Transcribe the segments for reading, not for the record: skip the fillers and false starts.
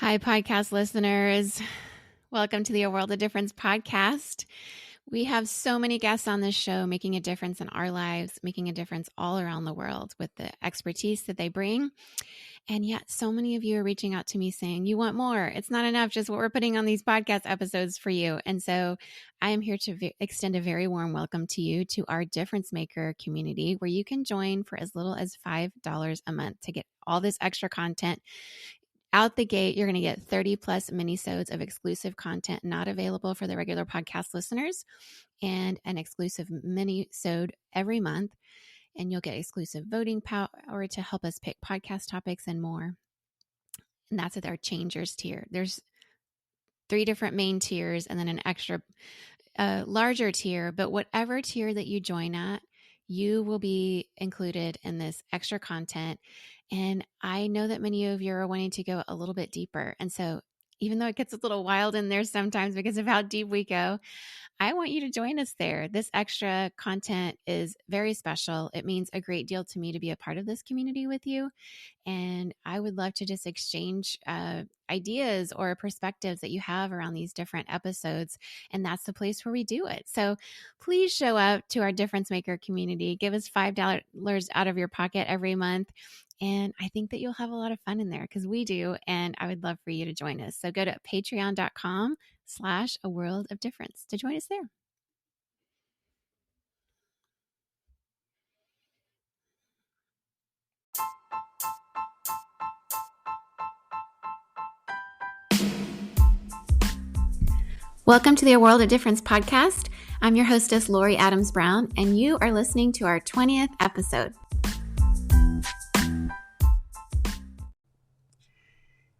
Hi, podcast listeners. Welcome to the A World of Difference podcast. We have so many guests on this show making a difference in our lives, making a difference all around the world with the expertise that they bring. And yet so many of you are reaching out to me saying, you want more. It's not enough just what we're putting on these podcast episodes for you. And so I am here to extend a very warm welcome to you to our Difference Maker community, where you can join for as little as $5 a month to get all this extra content. Out the gate, you're going to get 30 plus mini-sodes of exclusive content not available for the regular podcast listeners, and an exclusive mini-sode every month. And you'll get exclusive voting power to help us pick podcast topics and more. And that's at our Changers tier. There's 3 different main tiers and then an extra larger tier. But whatever tier that you join at, you will be included in this extra content. And I know that many of you are wanting to go a little bit deeper. And so even though it gets a little wild in there sometimes because of how deep we go, I want you to join us there. This extra content is very special. It means a great deal to me to be a part of this community with you. And I would love to just exchange ideas or perspectives that you have around these different episodes. And that's the place where we do it. So please show up to our Difference Maker community. Give us $5 out of your pocket every month. And I think that you'll have a lot of fun in there because we do. And I would love for you to join us. So go to patreon.com/A World of Difference to join us there. Welcome to the A World of Difference podcast. I'm your hostess, Lori Adams Brown, and you are listening to our 20th episode.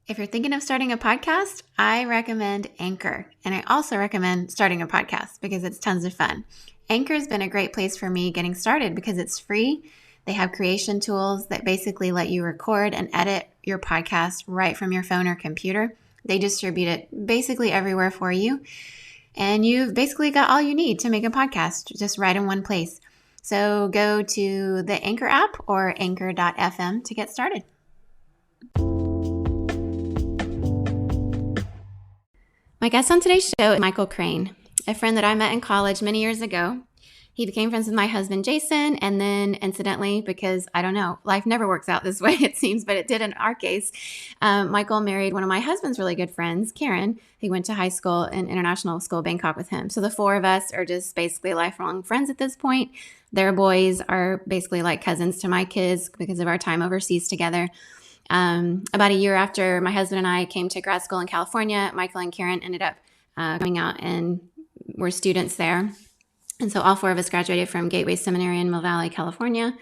If you're thinking of starting a podcast, I recommend Anchor. And I also recommend starting a podcast because it's tons of fun. Anchor has been a great place for me getting started because it's free. They have creation tools that basically let you record and edit your podcast right from your phone or computer. They distribute it basically everywhere for you. And you've basically got all you need to make a podcast just right in one place. So go to the Anchor app or anchor.fm to get started. My guest on today's show is Michael Crane, a friend that I met in college many years ago. He became friends with my husband, Jason, and then incidentally, because I don't know, life never works out this way, it seems, but it did in our case. Michael married one of my husband's really good friends, Karen, who went to high school and international school, Bangkok, with him. So the 4 of us are just basically lifelong friends at this point. Their boys are basically like cousins to my kids because of our time overseas together. About a year after my husband and I came to grad school in California, Michael and Karen ended up coming out and were students there. And so all 4 of us graduated from Gateway Seminary in Mill Valley, California,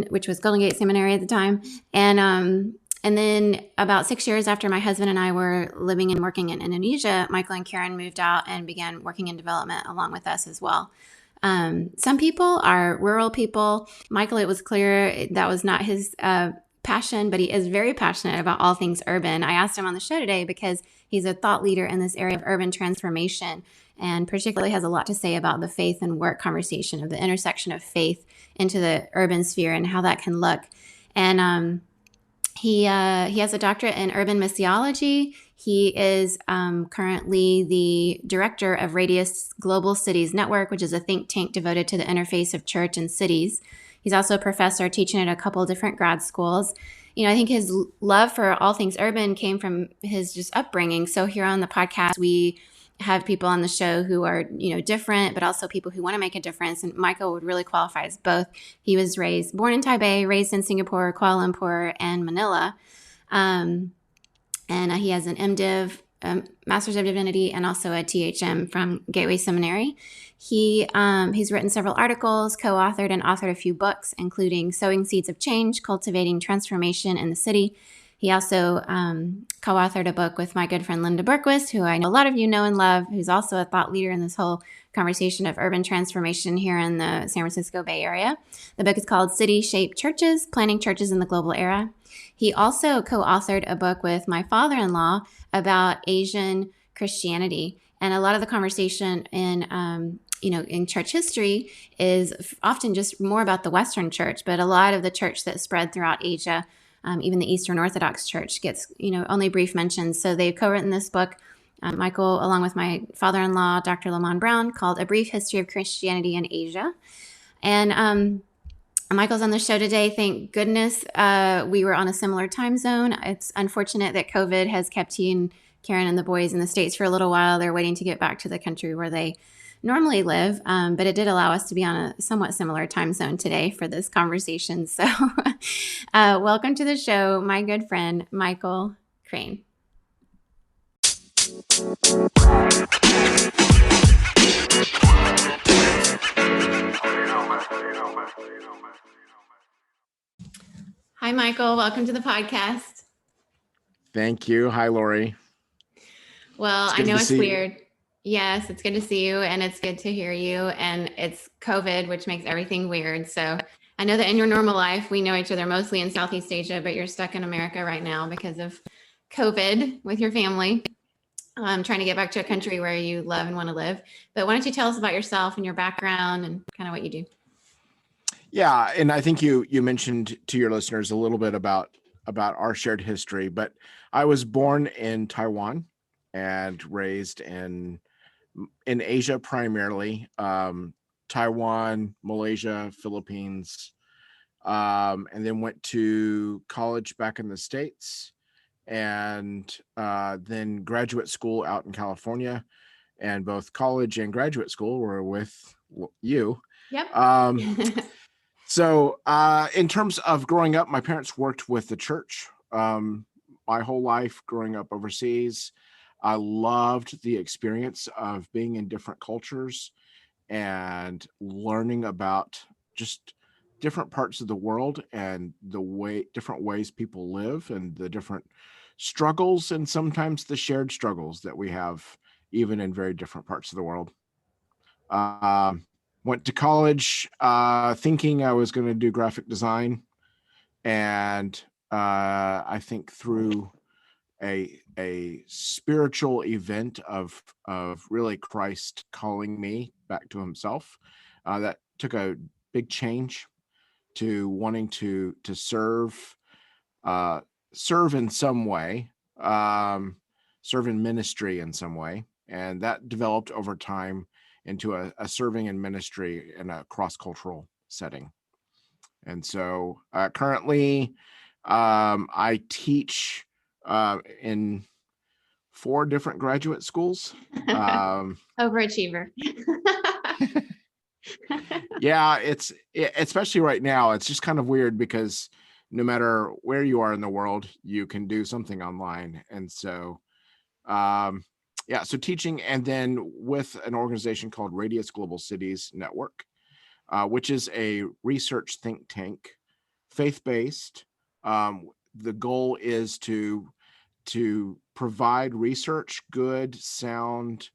which was Golden Gate Seminary at the time. And then about 6 years after my husband and I were living and working in Indonesia, Michael and Karen moved out and began working in development along with us as well. Some people are rural people. Michael, it was clear that was not his passion, but he is very passionate about all things urban. I asked him on the show today because he's a thought leader in this area of urban transformation, and particularly has a lot to say about the faith and work conversation of the intersection of faith into the urban sphere and how that can look. And he has a doctorate in urban missiology. He is currently the director of Radius Global Cities Network, which is a think tank devoted to the interface of church and cities. He's also a professor teaching at a couple different grad schools. You know, I think his love for all things urban came from his just upbringing. So here on the podcast, we have people on the show who are, you know, different, but also people who want to make a difference. And Michael would really qualify as both. He was born in Taipei, raised in Singapore, Kuala Lumpur, and Manila. And he has an MDiv, Master's of Divinity, and also a THM from Gateway Seminary. He's written several articles, co-authored and authored a few books, including Sowing Seeds of Change, Cultivating Transformation in the City. He also co-authored a book with my good friend Linda Berquist, who I know a lot of you know and love, who's also a thought leader in this whole conversation of urban transformation here in the San Francisco Bay Area. The book is called City-Shaped Churches, Planning Churches in the Global Era. He also co-authored a book with my father-in-law about Asian Christianity. And a lot of the conversation in church history is often just more about the Western church, but a lot of the church that spread throughout Asia Even the Eastern Orthodox Church gets, only brief mentions. So they've co-written this book, Michael, along with my father-in-law, Dr. Lamont Brown, called A Brief History of Christianity in Asia. And Michael's on the show today. Thank goodness we were on a similar time zone. It's unfortunate that COVID has kept you and Karen and the boys in the States for a little while. They're waiting to get back to the country where they normally live, but it did allow us to be on a somewhat similar time zone today for this conversation. So welcome to the show, my good friend, Michael Crane. Hi, Michael. Welcome to the podcast. Thank you. Hi, Lori. Well, I know it's weird. Yes, it's good to see you, and it's good to hear you. And it's COVID, which makes everything weird. So I know that in your normal life, we know each other mostly in Southeast Asia, but you're stuck in America right now because of COVID with your family. Trying to get back to a country where you love and want to live. But why don't you tell us about yourself and your background and kind of what you do? Yeah, and I think you mentioned to your listeners a little bit about our shared history, but I was born in Taiwan and raised in Asia primarily, Taiwan, Malaysia, Philippines, and then went to college back in the States, and then graduate school out in California, and both college and graduate school were with you. Yep. So in terms of growing up, my parents worked with the church my whole life growing up overseas. I loved the experience of being in different cultures and learning about just different parts of the world and different ways people live and the different struggles and sometimes the shared struggles that we have even in very different parts of the world. Went to college thinking I was going to do graphic design, and I think through a spiritual event of really Christ calling me back to himself, that took a big change to wanting to serve in some way, serve in ministry in some way, and that developed over time into a serving in ministry in a cross-cultural setting. And so currently I teach in 4 different graduate schools. Overachiever. Yeah, it's especially right now, it's just kind of weird because no matter where you are in the world, you can do something online. And so so teaching, and then with an organization called Radius Global Cities Network, which is a research think tank, faith-based. The goal is to provide research, good, sound,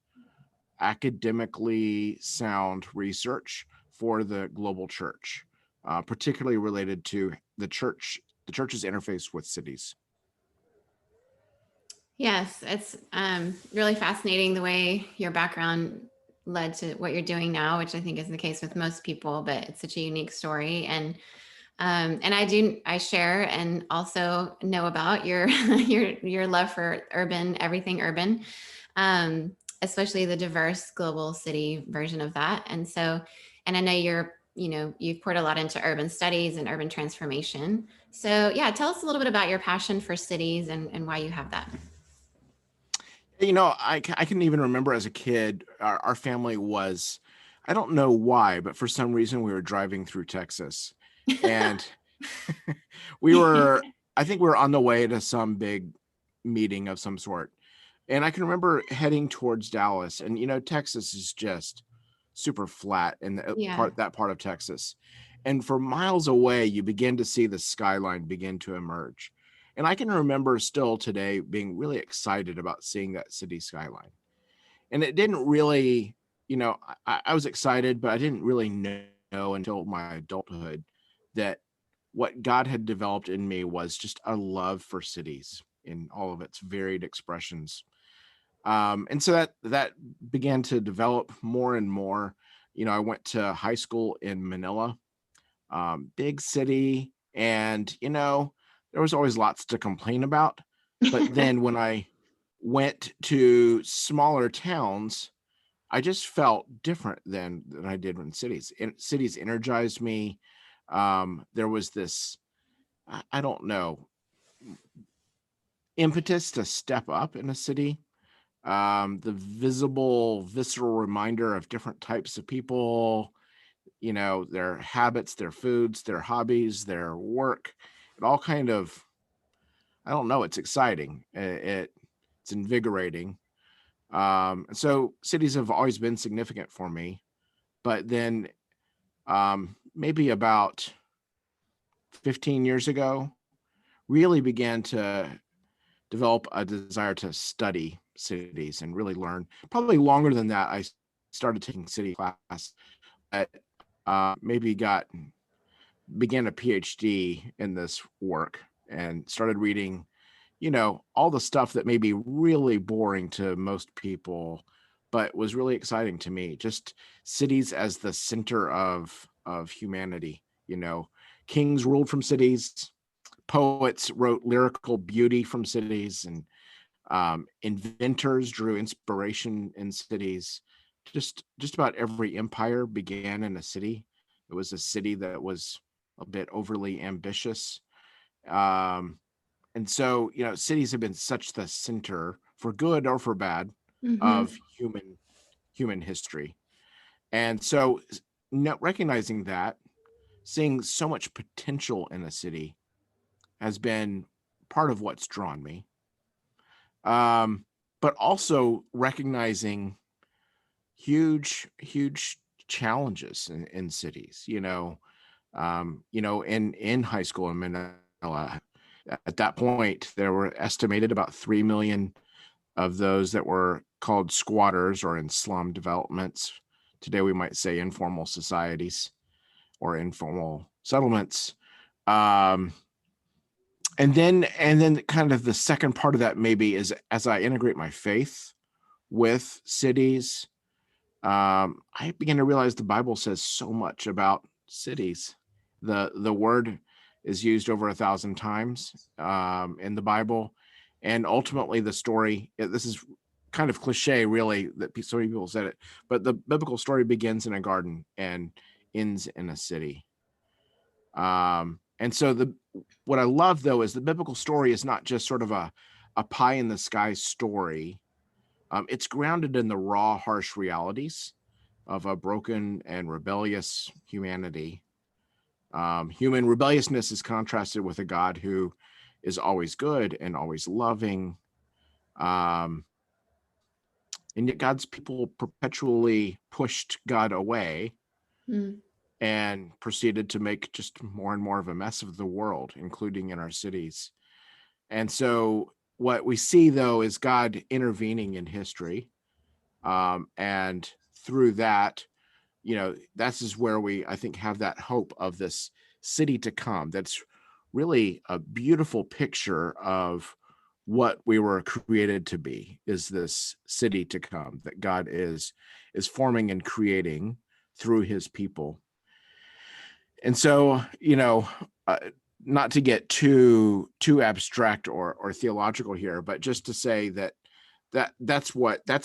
academically sound research for the global church, particularly related to the church's interface with cities. Yes, it's really fascinating the way your background led to what you're doing now, which I think is the case with most people, but it's such a unique story. And I share and also know about your your love for everything urban, especially the diverse global city version of that. And I know you've poured a lot into urban studies and urban transformation. So yeah, tell us a little bit about your passion for cities and why you have that. I can even remember as a kid, our family was, I don't know why, but for some reason we were driving through Texas, and I think we were on the way to some big meeting of some sort. And I can remember heading towards Dallas, and Texas is just super flat in that part of Texas. And for miles away, you begin to see the skyline begin to emerge. And I can remember still today being really excited about seeing that city skyline. And it didn't really, I was excited, but I didn't really know until my adulthood that what God had developed in me was just a love for cities in all of its varied expressions. And so that began to develop more and more. I went to high school in Manila, big city, and there was always lots to complain about. But then when I went to smaller towns, I just felt different than I did in cities. Cities energized me. There was this, I don't know, impetus to step up in a city. The visible, visceral reminder of different types of people, their habits, their foods, their hobbies, their work. It all kind of, I don't know, it's exciting. It's invigorating. And so cities have always been significant for me. But then maybe about 15 years ago, really began to develop a desire to study cities and really learn. Probably longer than that, I started taking city class, but maybe began a PhD in this work and started reading, all the stuff that may be really boring to most people, but was really exciting to me. Just cities as the center of humanity. Kings ruled from cities, poets wrote lyrical beauty from cities, and inventors drew inspiration in cities. Just about every empire began in a city. It was a city that was a bit overly ambitious. And so, cities have been such the center, for good or for bad, Mm-hmm. of human history. And so, recognizing that, seeing so much potential in a city has been part of what's drawn me. But also recognizing huge challenges in cities. In high school in Manila, at that point, there were estimated about 3 million of those that were called squatters or in slum developments. Today, we might say informal societies or informal settlements. Um, and then kind of the second part of that maybe is, as I integrate my faith with cities, I begin to realize the Bible says so much about cities. The word is used over 1,000 times in the Bible, and ultimately the story. This is kind of cliche, really, that so many people said it, but the biblical story begins in a garden and ends in a city. And so what I love though is the biblical story is not just sort of a pie in the sky story. It's grounded in the raw, harsh realities of a broken and rebellious humanity. Human rebelliousness is contrasted with a God who is always good and always loving. Um, and yet God's people perpetually pushed God away Mm. and proceeded to make just more and more of a mess of the world, including in our cities. And so what we see, though, is God intervening in history. And through that, that's is where we, I think, have that hope of this city to come. That's really a beautiful picture of what we were created to be, is this city to come that God is forming and creating through his people. And so, uh, not to get too abstract or theological here, but just to say that's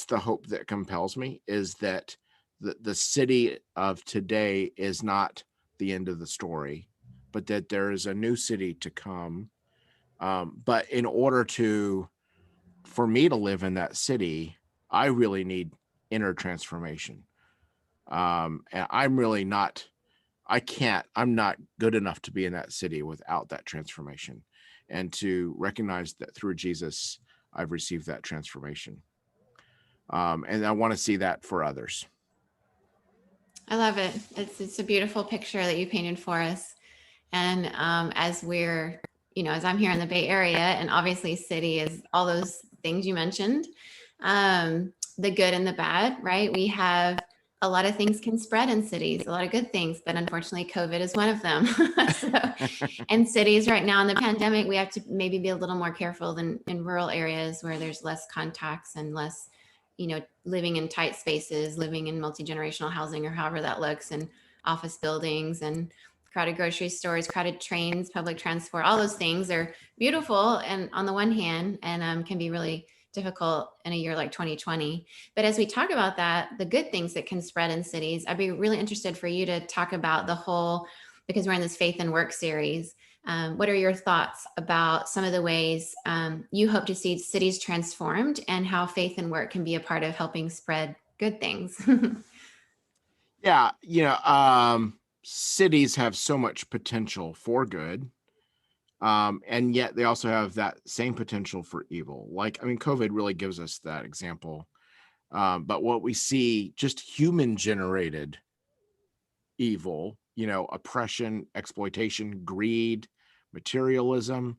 the hope that compels me, is that the city of today is not the end of the story, but that there is a new city to come. But in order for me to live in that city, I really need inner transformation. And I'm not good enough to be in that city without that transformation, and to recognize that through Jesus, I've received that transformation. And I want to see that for others. I love it. It's a beautiful picture that you painted for us. And as I'm here in the Bay Area, and obviously city is all those things you mentioned, the good and the bad, right? We have a lot of things can spread in cities, a lot of good things, but unfortunately, COVID is one of them. So, in cities right now in the pandemic, we have to maybe be a little more careful than in rural areas where there's less contacts and less, living in tight spaces, living in multi-generational housing or however that looks, and office buildings and crowded grocery stores, crowded trains, public transport, all those things are beautiful and on the one hand, and can be really difficult in a year like 2020. But as we talk about that, the good things that can spread in cities, I'd be really interested for you to talk about the whole, because we're in this faith and work series. What are your thoughts about some of the ways you hope to see cities transformed and how faith and work can be a part of helping spread good things? Yeah, cities have so much potential for good, and yet they also have that same potential for evil. Like, I mean, COVID really gives us that example. But what we see, just human generated evil, oppression, exploitation, greed, materialism,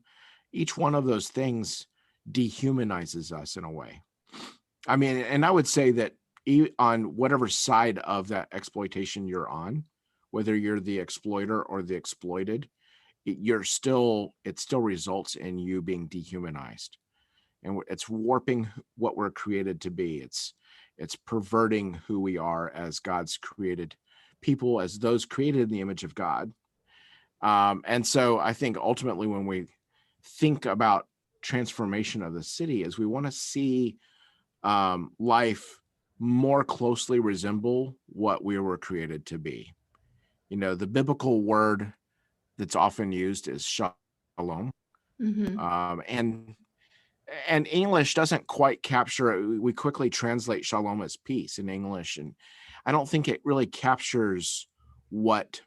each one of those things dehumanizes us in a way. I mean, and I would say that on whatever side of that exploitation you're on, whether you're the exploiter or the exploited, it still results in you being dehumanized, and it's warping what we're created to be. It's perverting who we are as God's created people, as those created in the image of God. And so I think ultimately when we think about transformation of the city, is we want to see life more closely resemble what we were created to be. The biblical word that's often used is shalom. Mm-hmm. And English doesn't quite capture it. We quickly translate shalom as peace in English, and I don't think it really captures what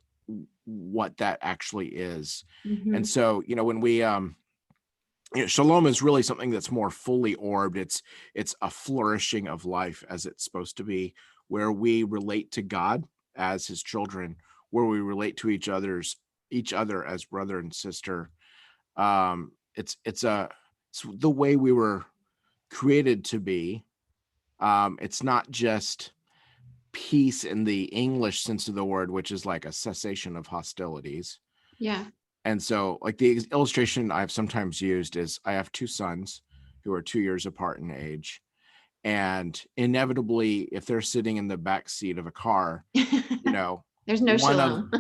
that actually is. Mm-hmm. And so, when we shalom is really something that's more fully orbed. It's a flourishing of life as it's supposed to be, where we relate to God as his children, where we relate to each other as brother and sister. It's the way we were created to be. It's not just peace in the English sense of the word, which is like a cessation of hostilities. Yeah. And so, like, the illustration I've sometimes used is I have two sons who are 2 years apart in age. And inevitably, if they're sitting in the back seat of a car, There's no one of shalom.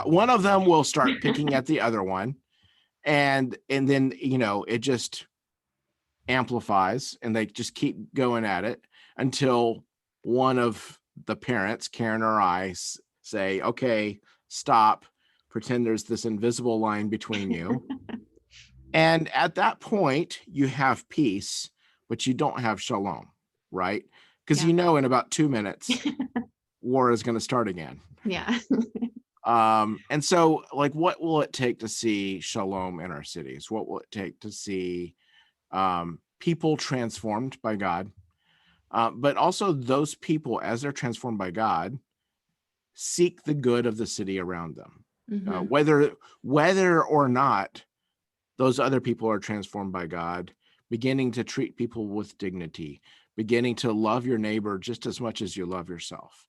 one of them will start picking at the other one. And then, it just amplifies, and they just keep going at it until one of the parents, Karen or I, say, okay, stop, pretend there's this invisible line between you. And at that point, you have peace, but you don't have shalom, right? Because Yeah. in about 2 minutes, war is going to start again. Yeah. And so, like, what will it take to see shalom in our cities? What will it take to see people transformed by God? But also those people, as they're transformed by God, seek the good of the city around them. Mm-hmm. Whether or not those other people are transformed by God, beginning to treat people with dignity, beginning to love your neighbor just as much as you love yourself,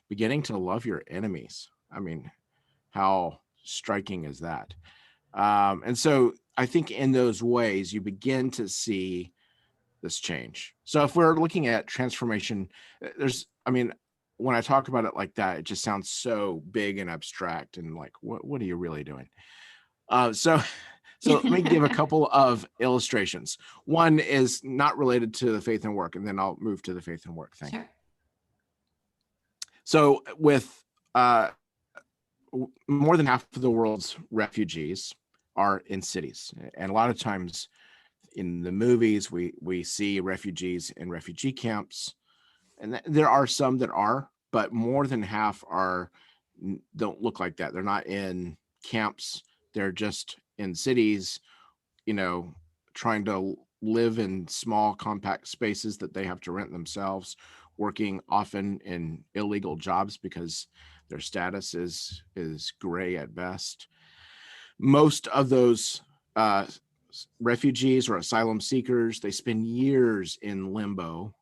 beginning to love your enemies. I mean, how striking is that? And so I think in those ways, you begin to see this change. So if we're looking at transformation, when I talk about it like that, it just sounds so big and abstract and like, what are you really doing? So let me give a couple of illustrations. One is not related to the faith and work, and then I'll move to the faith and work thing. Sure. So with more than half of the world's refugees are in cities, and a lot of times in the movies we see refugees in refugee camps, and there are some that are, but more than half don't look like that. They're not in camps. They're just in cities, trying to live in small, compact spaces that they have to rent themselves, working often in illegal jobs because their status is gray at best. Most of those refugees or asylum seekers, they spend years in limbo,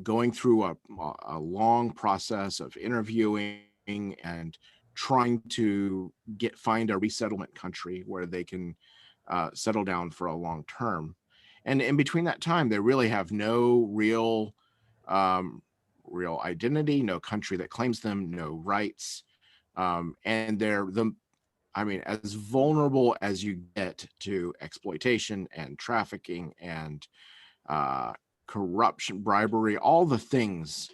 going through a long process of interviewing and trying to find a resettlement country where they can settle down for a long term. And in between that time, they really have no real identity, no country that claims them, no rights. And they're as vulnerable as you get to exploitation and trafficking and corruption, bribery, all the things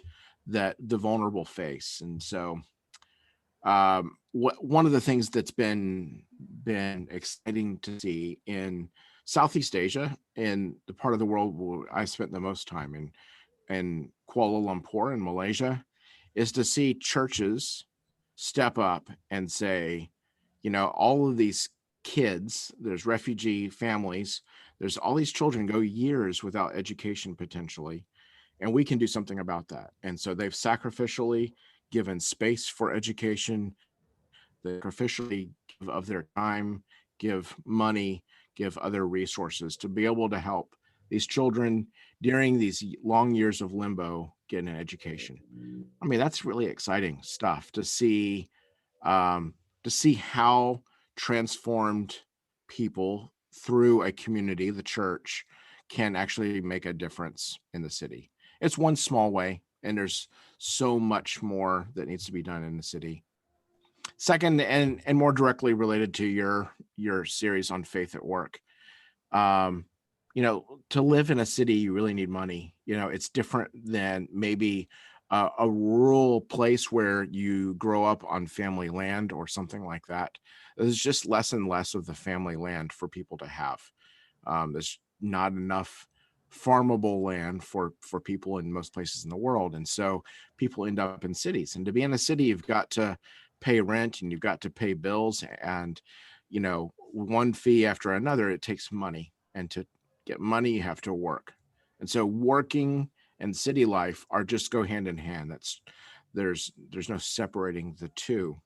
that the vulnerable face. And so one of the things that's been exciting to see in Southeast Asia, in the part of the world where I spent the most time in Kuala Lumpur in Malaysia, is to see churches step up and say, all of these kids, there's refugee families, there's all these children go years without education potentially, and we can do something about that. And so they've sacrificially given space for education. They sacrificially give of their time, give money, give other resources to be able to help these children during these long years of limbo get an education. That's really exciting stuff to see how transformed people through a community, the church, can actually make a difference in the city. It's one small way, and there's so much more that needs to be done in the city. Second, and more directly related to your series on faith at work, to live in a city, you really need money. It's different than maybe a rural place where you grow up on family land or something like that. There's just less and less of the family land for people to have. There's not enough farmable land for people in most places in the world. And so people end up in cities. And to be in a city, you've got to pay rent and you've got to pay bills. And, one fee after another, it takes money. And to get money, you have to work. And so working and city life are just go hand in hand. There's no separating the two.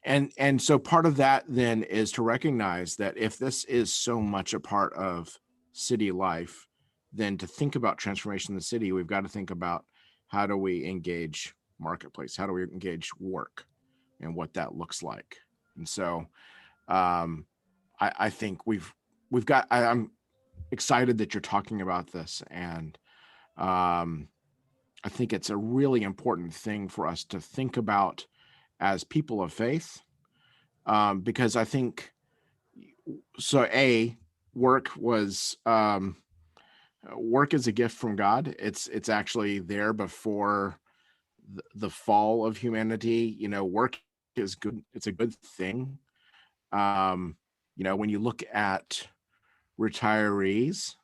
And so part of that then is to recognize that if this is so much a part of city life, then to think about transformation in the city, we've got to think about how do we engage marketplace? How do we engage work and what that looks like? And so I think I'm excited that you're talking about this. And I think it's a really important thing for us to think about as people of faith, because I think work is a gift from God. It's actually there before the fall of humanity. Work is good. It's a good thing. When you look at retirees,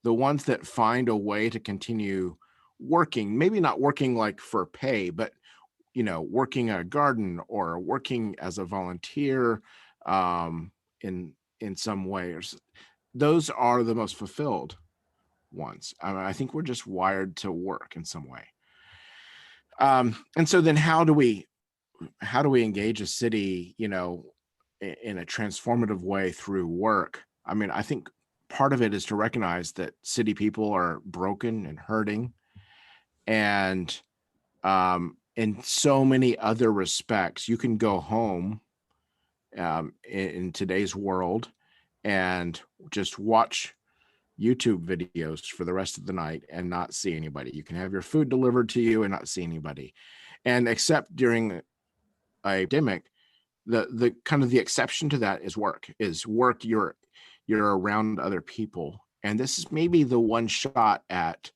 the ones that find a way to continue working, maybe not working like for pay, but working a garden or working as a volunteer in some ways, those are the most fulfilled ones. I think we're just wired to work in some way. And so then how do we engage a city, in a transformative way through work? I think part of it is to recognize that city people are broken and hurting, and in so many other respects, you can go home in today's world and just watch YouTube videos for the rest of the night and not see anybody. You can have your food delivered to you and not see anybody. And except during a pandemic, the kind of the exception to that is work. You're around other people. And this is maybe the one shot at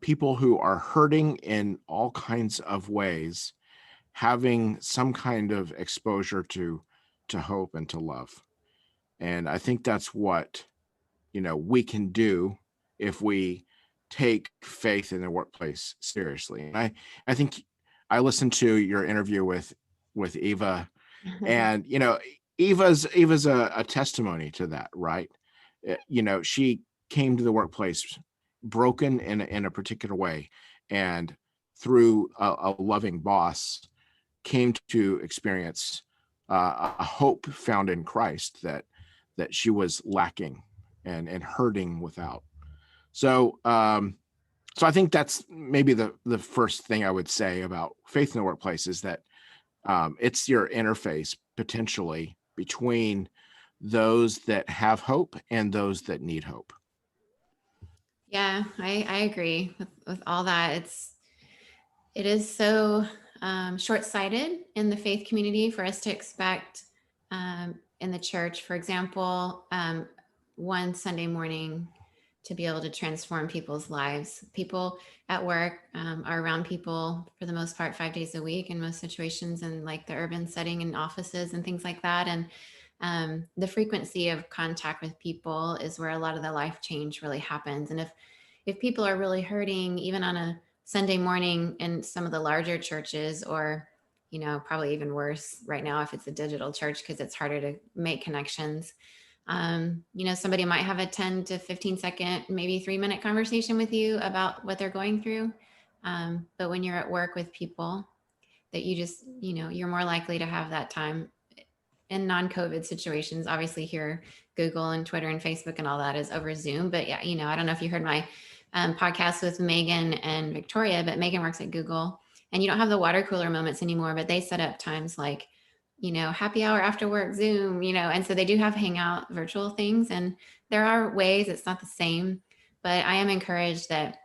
people who are hurting in all kinds of ways, having some kind of exposure to hope and to love. And I think that's what we can do if we take faith in the workplace seriously. And I think I listened to your interview with Eva, and Eva's a testimony to that, right? She came to the workplace broken in a particular way, and through a loving boss came to experience a hope found in Christ that she was lacking and hurting without. So I think that's maybe the first thing I would say about faith in the workplace is that it's your interface potentially between those that have hope and those that need hope. Yeah, I agree with all that. It is so short-sighted in the faith community for us to expect in the church, for example, one Sunday morning to be able to transform people's lives. People at work are around people for the most part 5 days a week in most situations, in like the urban setting and offices and things like that. And the frequency of contact with people is where a lot of the life change really happens. And if people are really hurting, even on a Sunday morning in some of the larger churches, or probably even worse right now if it's a digital church because it's harder to make connections. Somebody might have a 10 to 15 second, maybe 3-minute conversation with you about what they're going through. But when you're at work with people that you just, you're more likely to have that time in non-COVID situations. Obviously here, Google and Twitter and Facebook and all that is over Zoom. But yeah, I don't know if you heard my podcast with Megan and Victoria, but Megan works at Google, and you don't have the water cooler moments anymore, but they set up times like, happy hour after work Zoom, and so they do have hangout virtual things, and there are ways. It's not the same, but I am encouraged that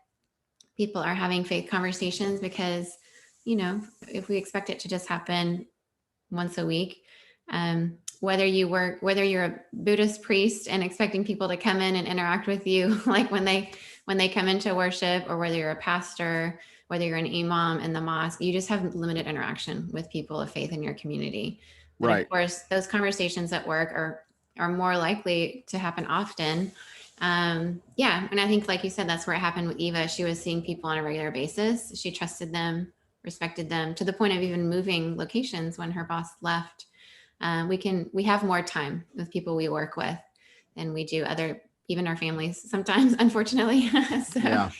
people are having faith conversations because, if we expect it to just happen once a week, whether you're a Buddhist priest and expecting people to come in and interact with you, like when they come into worship, or whether you're a pastor, whether you're an imam in the mosque, you just have limited interaction with people of faith in your community. But Right. of course, those conversations at work are more likely to happen often. Yeah. And I think, like you said, that's where it happened with Eva. She was seeing people on a regular basis. She trusted them, respected them, to the point of even moving locations when her boss left. We have more time with people we work with than we do even our families sometimes, unfortunately. So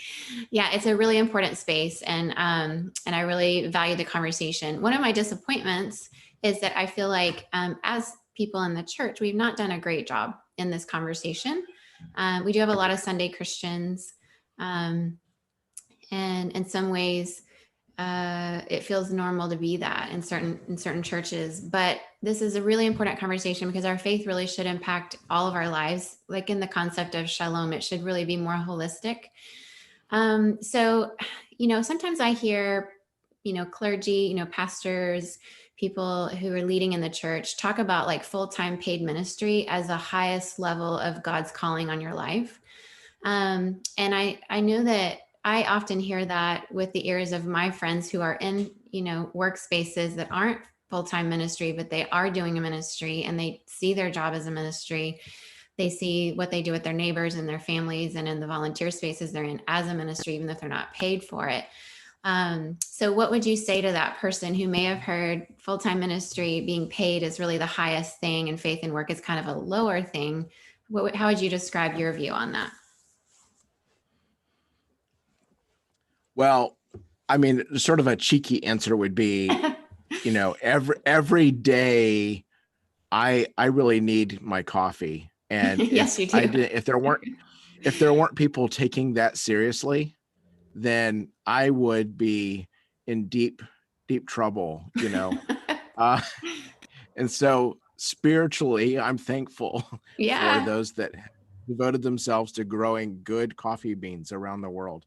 yeah, it's a really important space. And I really value the conversation. One of my disappointments is that I feel like as people in the church, we've not done a great job in this conversation. We do have a lot of Sunday Christians. And in some ways, it feels normal to be that in certain churches. But this is a really important conversation because our faith really should impact all of our lives. Like in the concept of shalom, it should really be more holistic. So, sometimes I hear, clergy, pastors, people who are leading in the church talk about like full-time paid ministry as the highest level of God's calling on your life. And I know that I often hear that with the ears of my friends who are in, workspaces that aren't full-time ministry, but they are doing a ministry and they see their job as a ministry. They see what they do with their neighbors and their families and in the volunteer spaces they're in as a ministry, even if they're not paid for it. So what would you say to that person who may have heard full-time ministry being paid is really the highest thing and faith and work is kind of a lower thing? How would you describe your view on that? Well, I mean, sort of a cheeky answer would be, every day I really need my coffee. And yes, you do. if there weren't people taking that seriously, then I would be in deep trouble, and so spiritually, I'm thankful for Yeah. those that devoted themselves to growing good coffee beans around the world.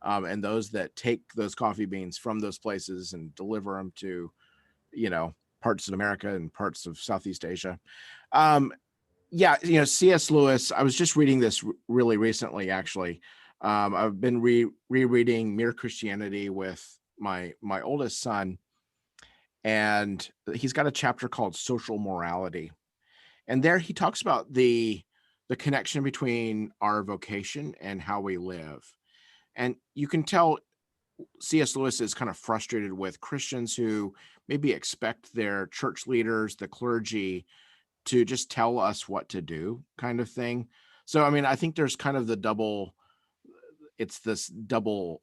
And those that take those coffee beans from those places and deliver them to, parts of America and parts of Southeast Asia. Yeah, C.S. Lewis, I was just reading this really recently, actually. I've been rereading Mere Christianity with my oldest son, and he's got a chapter called Social Morality. And there he talks about the connection between our vocation and how we live. And you can tell C.S. Lewis is kind of frustrated with Christians who maybe expect their church leaders, the clergy, to just tell us what to do, kind of thing. So, I mean, I think there's kind of it's this double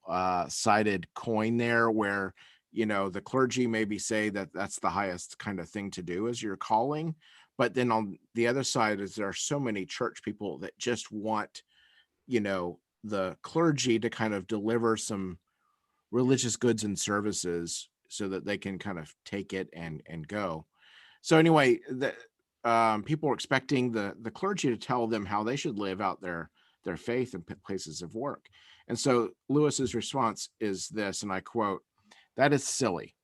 sided coin there where, the clergy maybe say that that's the highest kind of thing to do as your calling. But then on the other side is there are so many church people that just want, the clergy to kind of deliver some religious goods and services so that they can kind of take it and go. So anyway, people are expecting the clergy to tell them how they should live out their faith in places of work. And so Lewis's response is this, and I quote, "That is silly.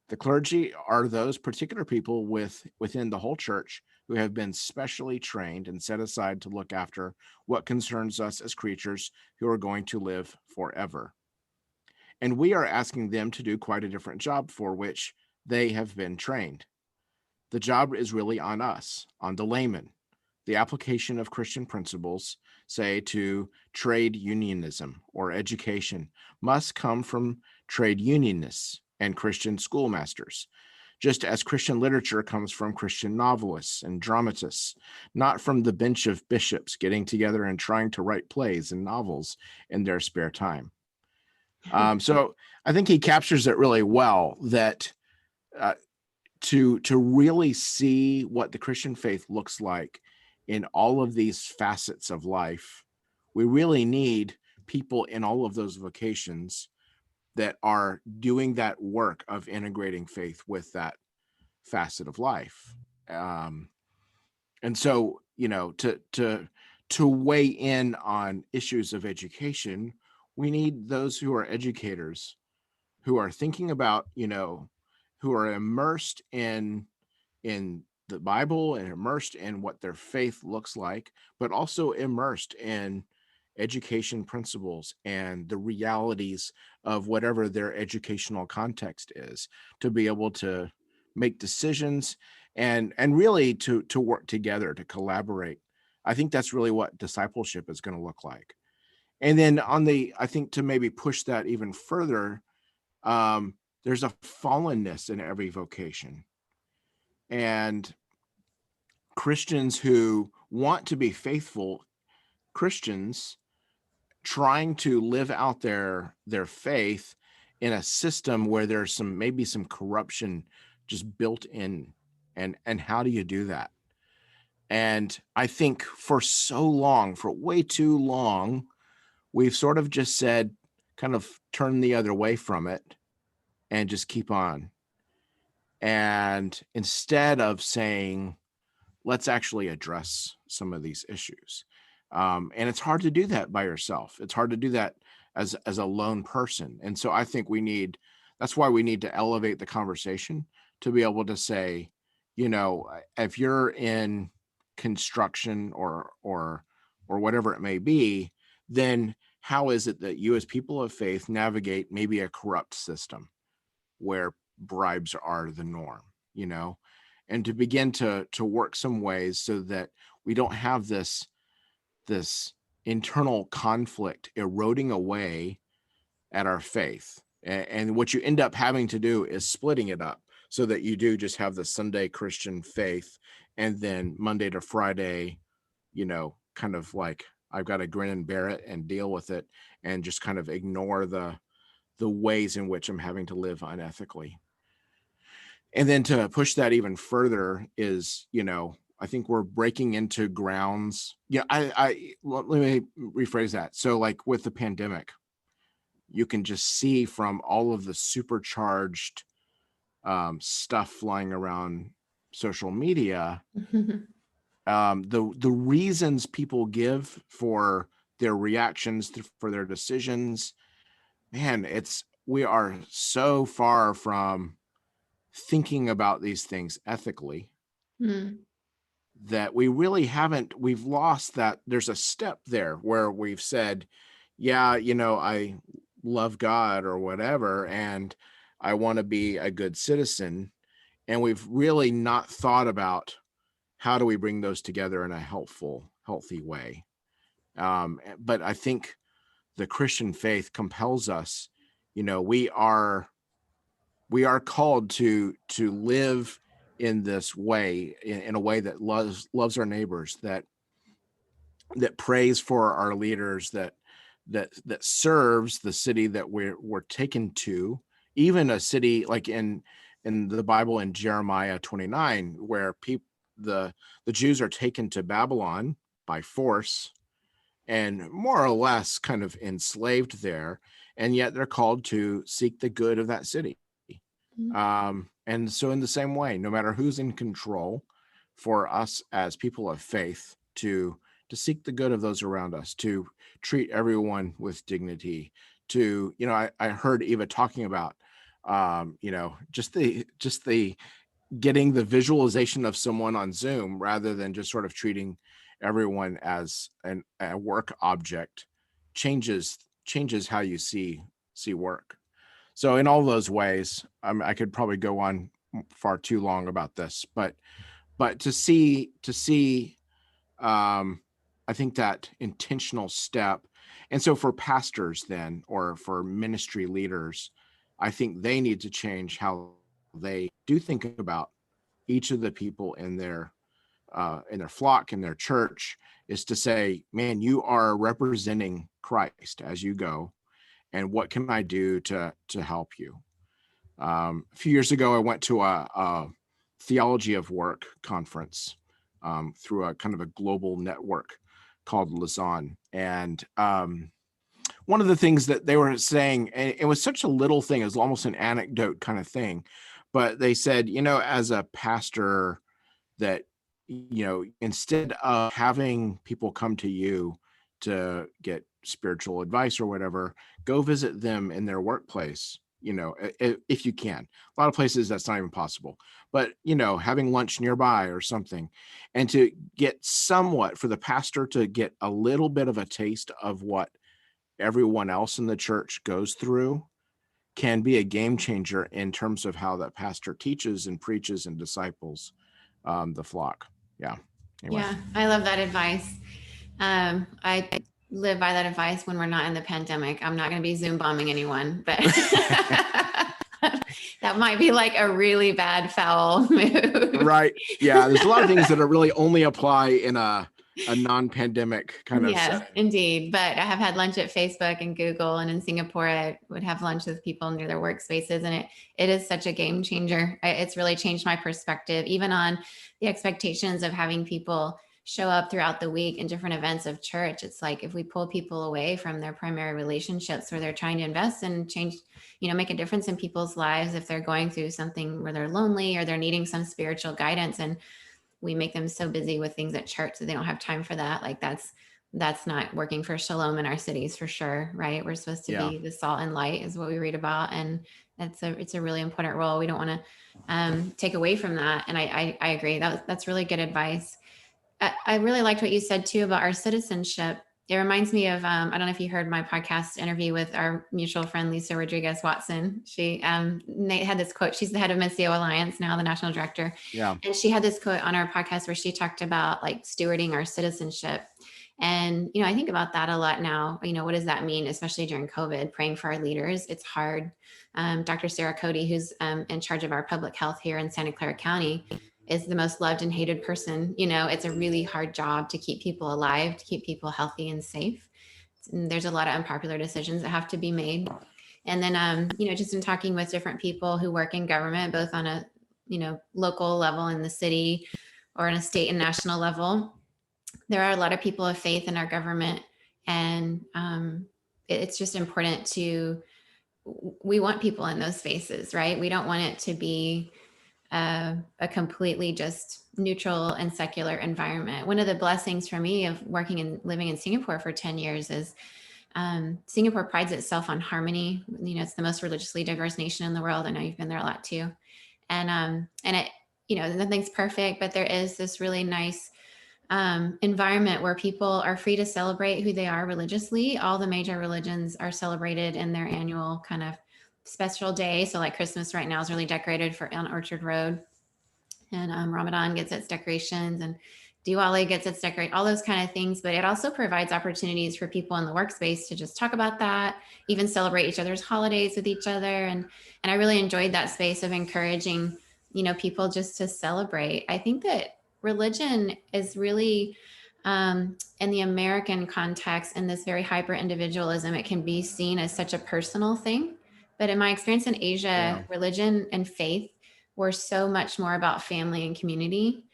The clergy are those particular people within the whole church who have been specially trained and set aside to look after what concerns us as creatures who are going to live forever. And we are asking them to do quite a different job for which they have been trained. The job is really on us, on the layman. The application of Christian principles, say to trade unionism or education, must come from trade unionists and Christian schoolmasters, just as Christian literature comes from Christian novelists and dramatists, not from the bench of bishops getting together and trying to write plays and novels in their spare time. So I think he captures it really well, that to really see what the Christian faith looks like in all of these facets of life, we really need people in all of those vocations that are doing that work of integrating faith with that facet of life. And so, to weigh in on issues of education, we need those who are educators, who are thinking about, who are immersed in the Bible and immersed in what their faith looks like, but also immersed in education principles and the realities of whatever their educational context is, to be able to make decisions and really to work together, to collaborate. I think that's really what discipleship is going to look like. And then I think to maybe push that even further, there's a fallenness in every vocation. And Christians who want to be faithful Christians trying to live out their faith in a system where there's maybe some corruption just built in, and how do you do that? And I think for way too long, we've sort of just said, kind of turn the other way from it and just keep on. And instead of saying, let's actually address some of these issues. And it's hard to do that by yourself. It's hard to do that as a lone person. And so I think that's why we need to elevate the conversation, to be able to say, if you're in construction or whatever it may be, then how is it that you as people of faith navigate maybe a corrupt system where bribes are the norm, and to begin to work some ways so that we don't have this internal conflict eroding away at our faith. And what you end up having to do is splitting it up, so that you do just have the Sunday Christian faith, and then Monday to Friday, kind of like, I've got to grin and bear it and deal with it, and just kind of ignore the ways in which I'm having to live unethically. And then to push that even further is, I think we're breaking into grounds. Let me rephrase that. So like with the pandemic, you can just see from all of the supercharged stuff flying around social media, the reasons people give for their reactions, for their decisions, man, we are so far from thinking about these things ethically that we've lost that. There's a step there where we've said, yeah, I love God or whatever, and I want to be a good citizen. And we've really not thought about how do we bring those together in a healthy way. But I think the Christian faith compels us, we are called to live in this way, in a way that loves our neighbors, that prays for our leaders, that serves the city that we're taken to, even a city like in the Bible in Jeremiah 29, where the Jews are taken to Babylon by force and more or less kind of enslaved there, and yet they're called to seek the good of that city. And so in the same way, no matter who's in control, for us as people of faith to seek the good of those around us, to treat everyone with dignity, to, I heard Eva talking about Just the getting the visualization of someone on Zoom rather than just sort of treating everyone as a work object changes how you see work. So in all those ways, I could probably go on far too long about this, but to see I think that intentional step. And so for pastors then, or for ministry leaders, I think they need to change how they do think about each of the people in their flock, in their church, is to say, man, you are representing Christ as you go, and what can I do to help you? A few years ago, I went to a theology of work conference through a kind of a global network called Lausanne. And one of the things that they were saying, and it was such a little thing, it was almost an anecdote kind of thing, but they said, as a pastor, that, instead of having people come to you to get spiritual advice or whatever, go visit them in their workplace, if you can. A lot of places that's not even possible, but having lunch nearby or something, and to get somewhat, for the pastor to get a little bit of a taste of what everyone else in the church goes through, can be a game changer in terms of how that pastor teaches and preaches and disciples the flock. Yeah. Anyway. Yeah, I love that advice. I live by that advice when we're not in the pandemic. I'm not going to be Zoom bombing anyone, but that might be like a really bad foul move. Right. Yeah. There's a lot of things that are really only apply in a non-pandemic kind of Yes, setting. indeed. But I have had lunch at Facebook and Google, and in Singapore, I would have lunch with people near their workspaces, and it is such a game changer. It's really changed my perspective, even on the expectations of having people show up throughout the week in different events of church. It's like if we pull people away from their primary relationships where they're trying to invest and change, make a difference in people's lives, if they're going through something where they're lonely or they're needing some spiritual guidance, and we make them so busy with things at church that they don't have time for that. Like that's not working for shalom in our cities for sure. Right. We're supposed to be the salt and light is what we read about. And it's a really important role. We don't want to take away from that. And I agree. That's really good advice. I really liked what you said too about our citizenship. It reminds me of, I don't know if you heard my podcast interview with our mutual friend, Lisa Rodriguez Watson. She Nate had this quote. She's the head of Missio Alliance now, the national director. Yeah. And she had this quote on our podcast where she talked about like stewarding our citizenship. And, I think about that a lot now. What does that mean, especially during COVID, praying for our leaders? It's hard. Dr. Sarah Cody, who's in charge of our public health here in Santa Clara County, is the most loved and hated person. It's a really hard job to keep people alive, to keep people healthy and safe. And there's a lot of unpopular decisions that have to be made. And then, just in talking with different people who work in government, both on a, local level in the city or on a state and national level, there are a lot of people of faith in our government. And it's just important we want people in those spaces, right? We don't want it to be a completely just neutral and secular environment. One of the blessings for me of working and living in Singapore for 10 years is Singapore prides itself on harmony. It's the most religiously diverse nation in the world. I know you've been there a lot too. And it, nothing's perfect, but there is this really nice environment where people are free to celebrate who they are religiously. All the major religions are celebrated in their annual kind of special day. So like Christmas right now is really decorated on Orchard Road, and Ramadan gets its decorations, and Diwali gets its decorate, all those kind of things. But it also provides opportunities for people in the workspace to just talk about that, even celebrate each other's holidays with each other. And I really enjoyed that space of encouraging, people just to celebrate. I think that religion is really in the American context, in this very hyper individualism, it can be seen as such a personal thing. But in my experience in Asia, religion and faith were so much more about family and community.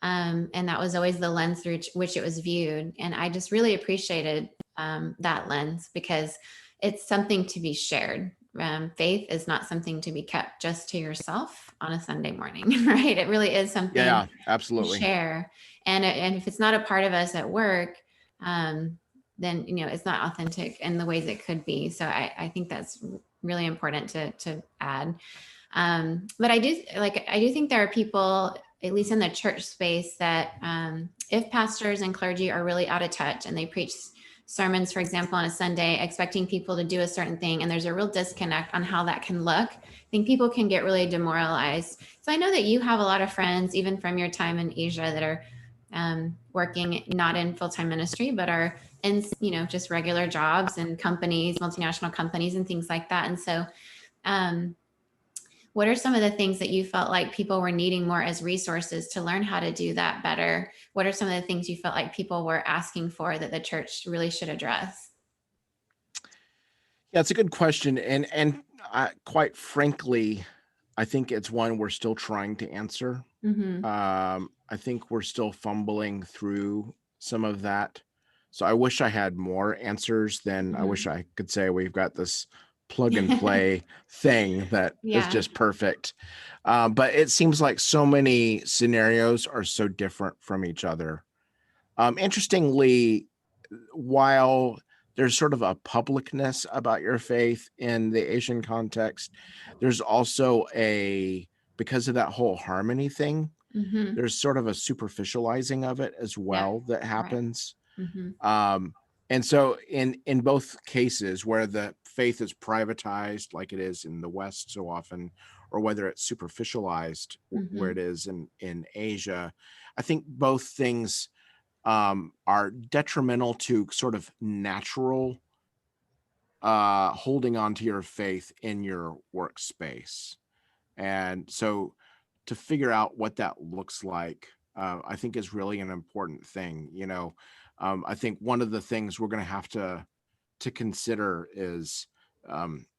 And that was always the lens through which it was viewed. And I just really appreciated that lens because it's something to be shared. Faith is not something to be kept just to yourself on a Sunday morning, right? It really is something absolutely to share. And if it's not a part of us at work, then, it's not authentic in the ways it could be. So I think that's really important to add. But I do think there are people, at least in the church space, that if pastors and clergy are really out of touch and they preach sermons, for example, on a Sunday, expecting people to do a certain thing, and there's a real disconnect on how that can look, I think people can get really demoralized. So I know that you have a lot of friends, even from your time in Asia, that are working not in full-time ministry, but are in, just regular jobs and companies, multinational companies and things like that. And so what are some of the things that you felt like people were needing more as resources to learn how to do that better? What are some of the things you felt like people were asking for that the church really should address? Yeah, it's a good question. And quite frankly, I think it's one we're still trying to answer. Mm-hmm. I think we're still fumbling through some of that. So I wish I had more answers than I wish I could say we've got this plug and play thing that is Yeah. just perfect. But it seems like so many scenarios are so different from each other. Interestingly, while there's sort of a publicness about your faith in the Asian context, there's also because of that whole harmony thing, Mm-hmm. there's sort of a superficializing of it as Yep. well that Right. happens. Mm-hmm. And so in both cases where the faith is privatized, like it is in the West so often, or whether it's superficialized where it is in Asia, I think both things are detrimental to sort of natural holding on to your faith in your workspace. And so to figure out what that looks like, I think is really an important thing. I think one of the things we're going to have to consider is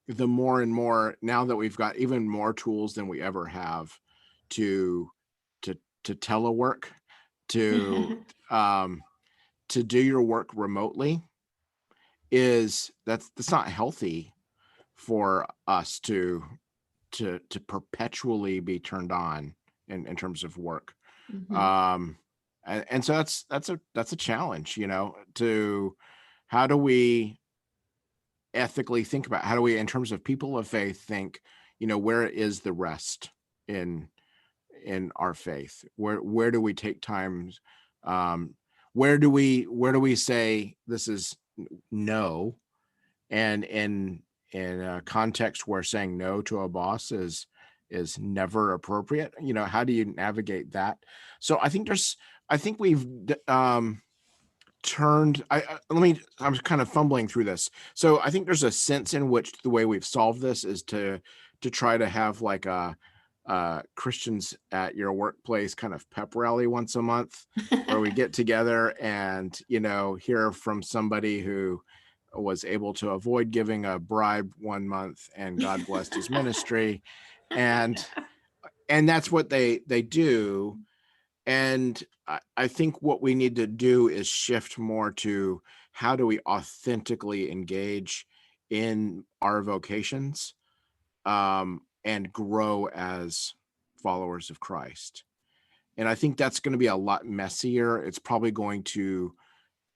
the more and more, now that we've got even more tools than we ever have to to telework, to to do your work remotely, that's not healthy for us to perpetually be turned on in terms of work. Mm-hmm. And so that's a challenge, to how do we ethically think about, how do we, in terms of people of faith, think, where is the rest in our faith? Where do we take times? Where do we say this is no? And in a context where saying no to a boss is never appropriate, how do you navigate that? So I think we've turned I'm kind of fumbling through this. So I think there's a sense in which the way we've solved this is to try to have like a Christians at your workplace kind of pep rally once a month where we get together and hear from somebody who was able to avoid giving a bribe one month and God blessed his ministry. And that's what they do. And I think what we need to do is shift more to how do we authentically engage in our vocations and grow as followers of Christ. And I think that's going to be a lot messier. It's probably going to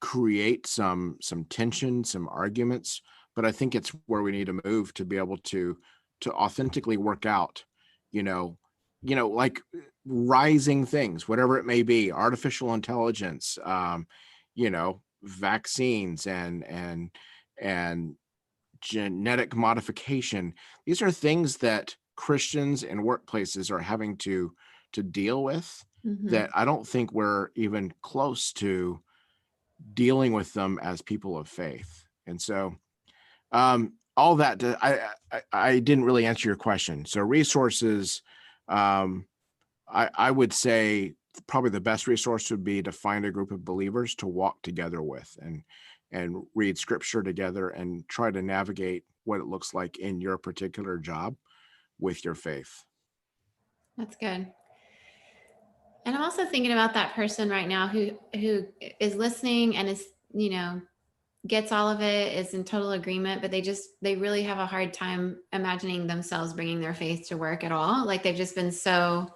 create some tension, some arguments, but I think it's where we need to move to be able to authentically work out, like rising things, whatever it may be, artificial intelligence, vaccines and genetic modification. These are things that Christians and workplaces are having to deal with that I don't think we're even close to dealing with them as people of faith. And so all that I didn't really answer your question. So resources, I would say probably the best resource would be to find a group of believers to walk together with and read scripture together and try to navigate what it looks like in your particular job with your faith. That's good. And I'm also thinking about that person right now who is listening and is, gets all of it, is in total agreement, but they really have a hard time imagining themselves bringing their faith to work at all. Like they've just been so,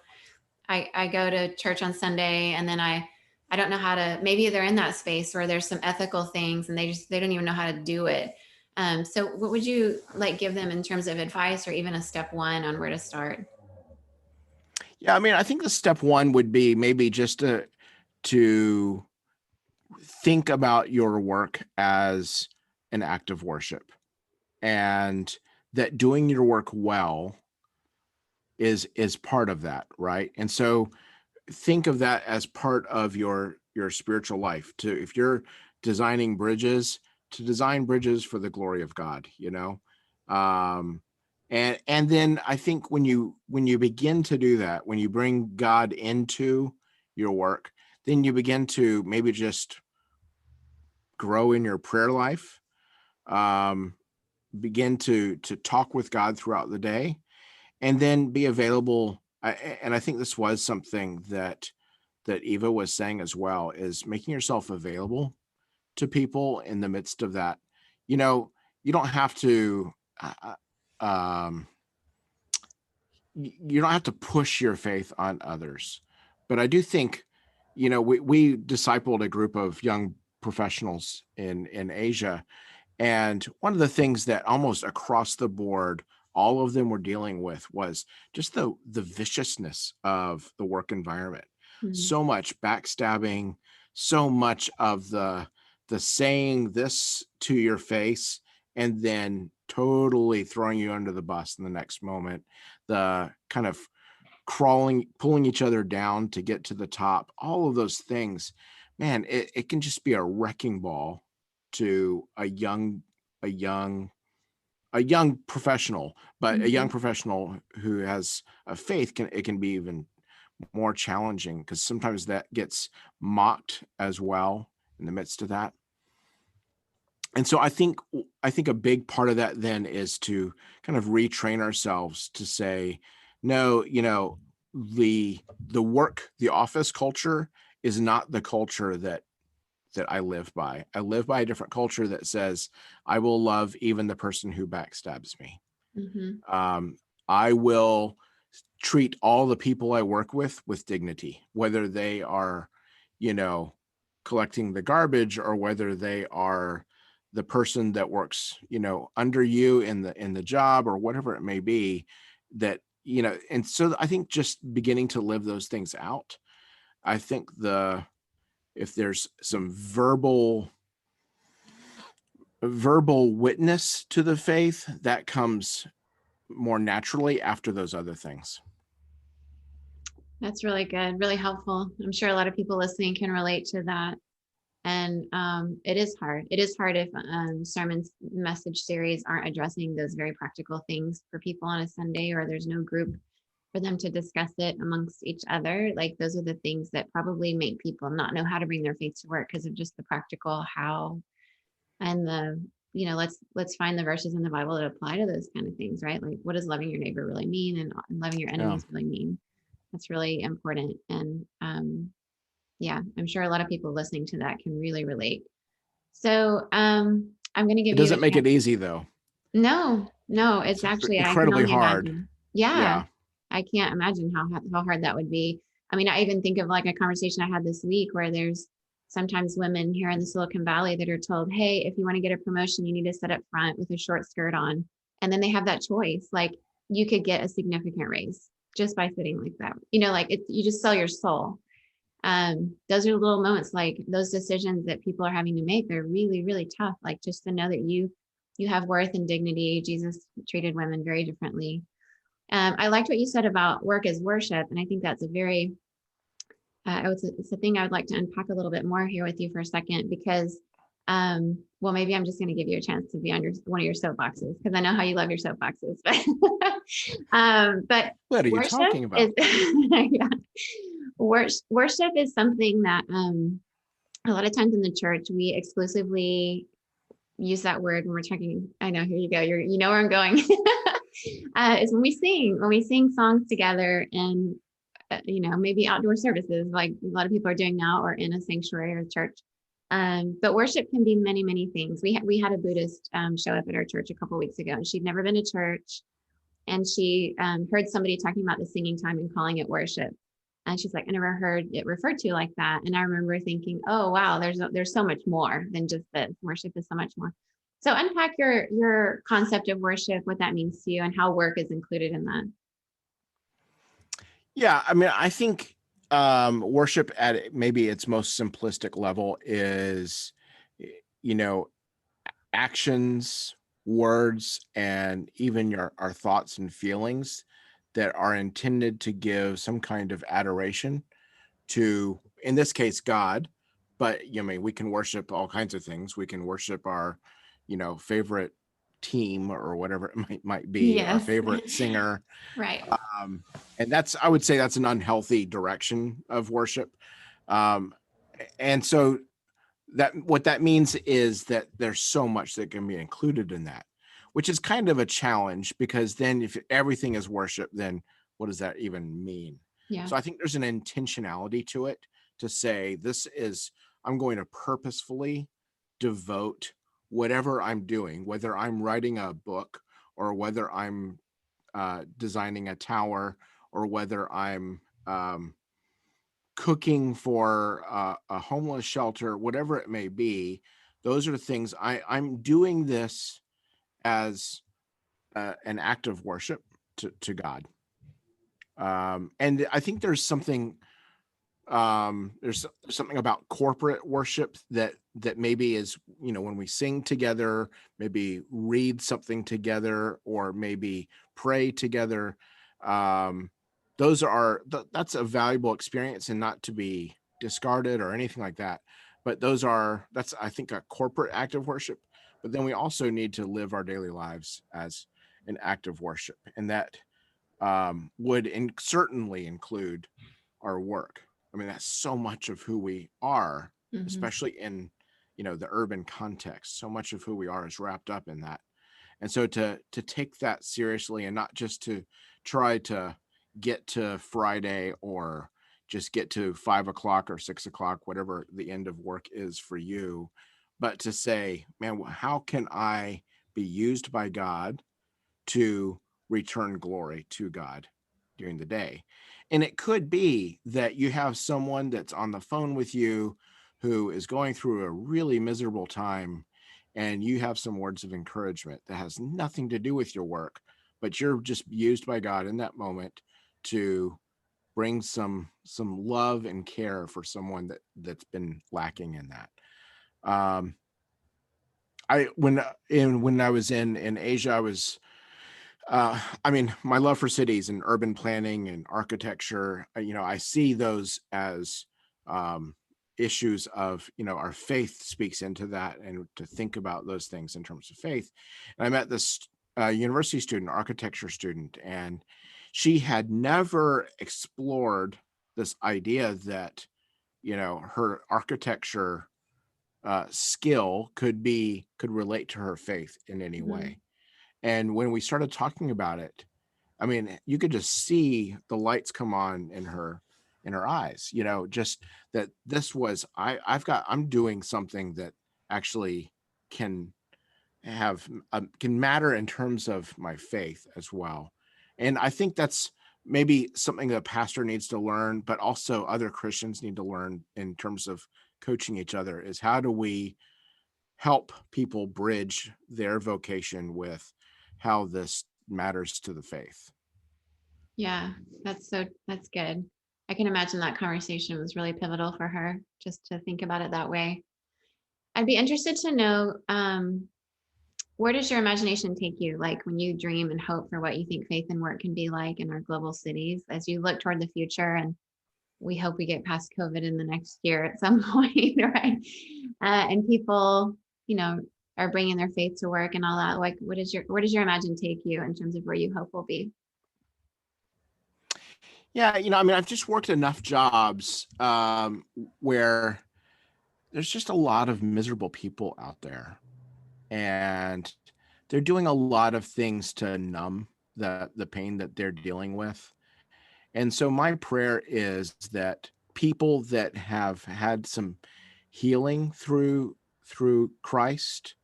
I go to church on Sunday and then I I don't know how to, maybe they're in that space where there's some ethical things and they don't even know how to do it. So what would you like give them in terms of advice or even a step one on where to start? Yeah, I mean, I think the step one would be maybe just to think about your work as an act of worship, and that doing your work well is part of that, right? And so think of that as part of your spiritual life. To if you're designing bridges, to design bridges for the glory of God, um and then I think when you begin to do that, when you bring God into your work, then you begin to maybe just grow in your prayer life, um begin to talk with God throughout the day, and then be available. And I think this was something that Eva was saying as well, is making yourself available to people in the midst of that. You know, you don't have to, um, you don't have to push your faith on others. But I do think, we discipled a group of young professionals in Asia. And one of the things that almost across the board, all of them were dealing with was just the viciousness of the work environment. Mhm. So much backstabbing, so much of the saying this to your face and then totally throwing you under the bus in the next moment. The kind of pulling each other down to get to the top, all of those things, man, it can just be a wrecking ball to a young a young professional. But a young Mhm. professional who has a faith, can be even more challenging, because sometimes that gets mocked as well in the midst of that. And so I think a big part of that then is to kind of retrain ourselves to say, no, the office culture is not the culture that I live by. I live by a different culture that says I will love even the person who backstabs me. Mhm. Um, I will treat all the people I work with dignity, whether they are, you know, collecting the garbage, or whether they are the person that works, under you in the job, or whatever it may be. That, and so I think just beginning to live those things out. I think if there's some verbal witness to the faith, that comes more naturally after those other things. That's really good, really helpful. I'm sure a lot of people listening can relate to that. And it is hard. It is hard if sermons message series aren't addressing those very practical things for people on a Sunday, or there's no group for them to discuss it amongst each other. Like those are the things that probably make people not know how to bring their faith to work because of just the practical how and let's find the verses in the Bible that apply to those kind of things, right? Like what does loving your neighbor really mean and loving your Yeah. enemies really mean? That's really important. And yeah, I'm sure a lot of people listening to that can really relate. So I'm going to It give you a doesn't make it chance. easy though. No, it's It's actually, I can incredibly only hard. imagine. Yeah, Yeah. I can't imagine how hard that would be. I mean, I even think of like a conversation I had this week where there's sometimes women here in the Silicon Valley that are told, hey, if you want to get a promotion, you need to sit up front with a short skirt on. And then they have that choice. Like you could get a significant raise just by sitting like that. Like you just sell your soul. Those are little moments, like those decisions that people are having to make. They're really, really tough. Like just to know that you have worth and dignity. Jesus treated women very differently. I liked what you said about work as worship, and I think that's a very it's a thing I would like to unpack a little bit more here with you for a second, because well, maybe I'm just going to give you a chance to be on one of your soapboxes, because I know how you love your soapboxes. But What are you worship talking is about? yeah, worship is something that a lot of times in the church we exclusively use that word when we're talking. I know, here you go. You know where I'm going. Is when we sing songs together, and maybe outdoor services like a lot of people are doing now, or in a sanctuary or a church. But worship can be many, many things. We had a Buddhist show up at our church a couple of weeks ago, and she'd never been to church, and she heard somebody talking about the singing time and calling it worship. And she's like, I never heard it referred to like that. And I remember thinking, oh wow, there's so much more than just this. Worship is so much more. So unpack your concept of worship, what that means to you, and how work is included in that. Yeah, I mean, I think worship at maybe its most simplistic level is, you know, actions, words, and even our thoughts and feelings that are intended to give some kind of adoration to, in this case, God. But I mean, we can worship all kinds of things. We can worship our, favorite team or whatever it might be, our Yes. favorite singer. Right. And I would say that's an unhealthy direction of worship. Um, and so what that means is that there's so much that can be included in that, which is kind of a challenge, because then if everything is worship, then what does that even mean? Yeah. So I think there's an intentionality to it, to say I'm going to purposefully devote whatever I'm doing, whether I'm writing a book or whether I'm designing a tower, or whether I'm cooking for a homeless shelter, whatever it may be. Those are the things I'm doing this as an act of worship to God. And I think there's something about corporate worship that maybe is, when we sing together, maybe read something together, or maybe pray together. um that's a valuable experience and not to be discarded or anything like that. But that's, I think, a corporate act of worship. But then we also need to live our daily lives as an act of worship, and that would certainly include our work. I mean, that's so much of who we are, especially in, the urban context. So much of who we are is wrapped up in that. And so to take that seriously, and not just to try to get to Friday, or just get to 5 o'clock or 6 o'clock, whatever the end of work is for you, but to say, man, how can I be used by God to return glory to God during the day? And it could be that you have someone that's on the phone with you who is going through a really miserable time, and you have some words of encouragement that has nothing to do with your work, but you're just used by God in that moment to bring some love and care for someone that's been lacking in that. um when I was in Asia, I was I mean, my love for cities and urban planning and architecture, I see those as um, issues of, our faith speaks into that, and to think about those things in terms of faith. And I met this university student, architecture student, and she had never explored this idea that, her architecture skill could relate to her faith in any Mm-hmm. way. And when we started talking about it, I mean, you could just see the lights come on in her eyes, just that this was, I'm doing something that actually can can matter in terms of my faith as well. And I think that's maybe something that a pastor needs to learn, but also other Christians need to learn in terms of coaching each other, is how do we help people bridge their vocation with how this matters to the faith. Yeah, that's good. I can imagine that conversation was really pivotal for her, just to think about it that way. I'd be interested to know, where does your imagination take you? Like when you dream and hope for what you think faith and work can be like in our global cities, as you look toward the future, and we hope we get past COVID in the next year at some point, right? And people, you know, are bringing their faith to work and all that. Like, where does your imagine take you in terms of where you hope will be? Yeah, I mean, I've just worked enough jobs where there's just a lot of miserable people out there, and they're doing a lot of things to numb the pain that they're dealing with. And so my prayer is that people that have had some healing through Christ,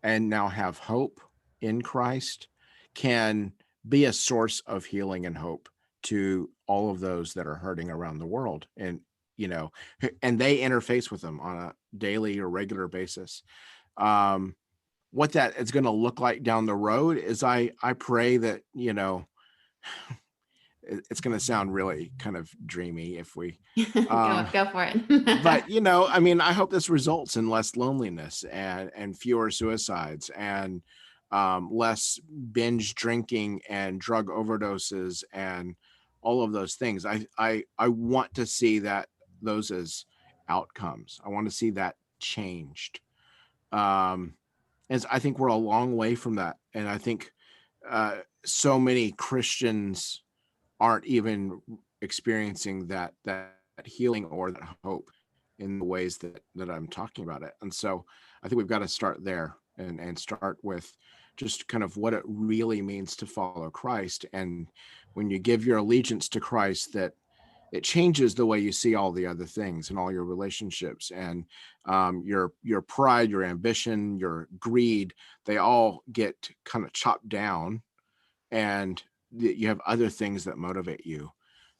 and now have hope in Christ, can be a source of healing and hope to all of those that are hurting around the world, and and they interface with them on a daily or regular basis. What that is going to look like down the road is I pray that it's going to sound really kind of dreamy if we Go for it. but I mean, I hope this results in less loneliness and fewer suicides and less binge drinking and drug overdoses and all of those things. I want to see those as outcomes. I want to see that changed. As I think we're a long way from that, and I think so many Christians aren't even experiencing that healing or that hope in the ways that I'm talking about it. And so I think we've got to start there and start with just kind of what it really means to follow Christ. And when you give your allegiance to Christ, that it changes the way you see all the other things and all your relationships and your pride, your ambition, your greed, they all get kind of chopped down, and you have other things that motivate you.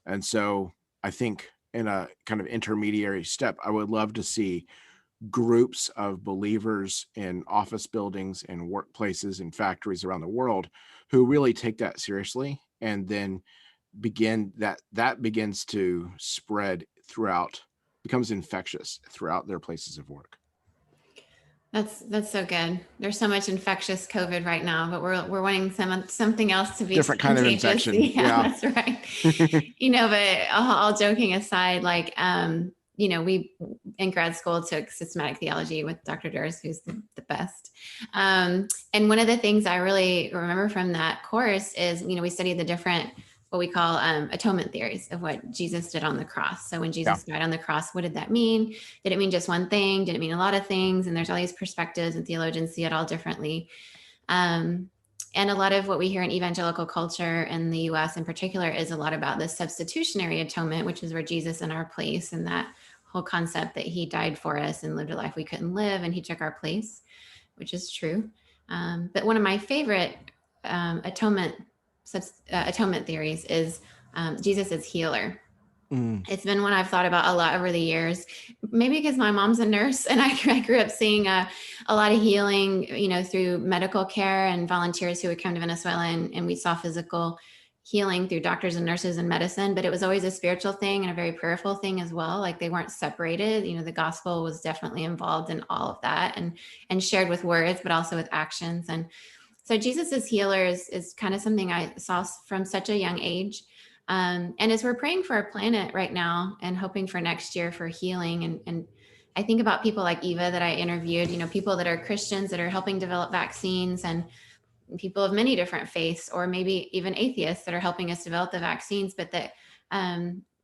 And so I think in a kind of intermediary step, I would love to see groups of believers in office buildings and workplaces and factories around the world who really take that seriously, and then begins to spread throughout, becomes infectious throughout their places of work. That's so good. There's so much infectious COVID right now, but we're wanting something else to be Different kind of contagious. infection. Yeah. That's right. But all joking aside, like we in grad school took systematic theology with Dr. Durst, who's the best. And one of the things I really remember from that course is, we studied the different, what we call atonement theories of what Jesus did on the cross. So when Jesus died on the cross, what did that mean? Did it mean just one thing? Did it mean a lot of things? And there's all these perspectives, and theologians see it all differently. And a lot of what we hear in evangelical culture in the US in particular is a lot about the substitutionary atonement, which is where Jesus in our place, and that whole concept that he died for us and lived a life we couldn't live, and he took our place, which is true. But one of my favorite atonement theories is Jesus is healer. It's been one I've thought about a lot over the years, maybe because my mom's a nurse and I grew up seeing a lot of healing, through medical care and volunteers who would come to Venezuela, and we saw physical healing through doctors and nurses and medicine, but it was always a spiritual thing and a very prayerful thing as well. Like they weren't separated. The gospel was definitely involved in all of that and shared with words, but also with actions. And so Jesus as healer is kind of something I saw from such a young age. And as we're praying for our planet right now and hoping for next year for healing, and I think about people like Eva that I interviewed, people that are Christians that are helping develop vaccines, and people of many different faiths, or maybe even atheists that are helping us develop the vaccines. But that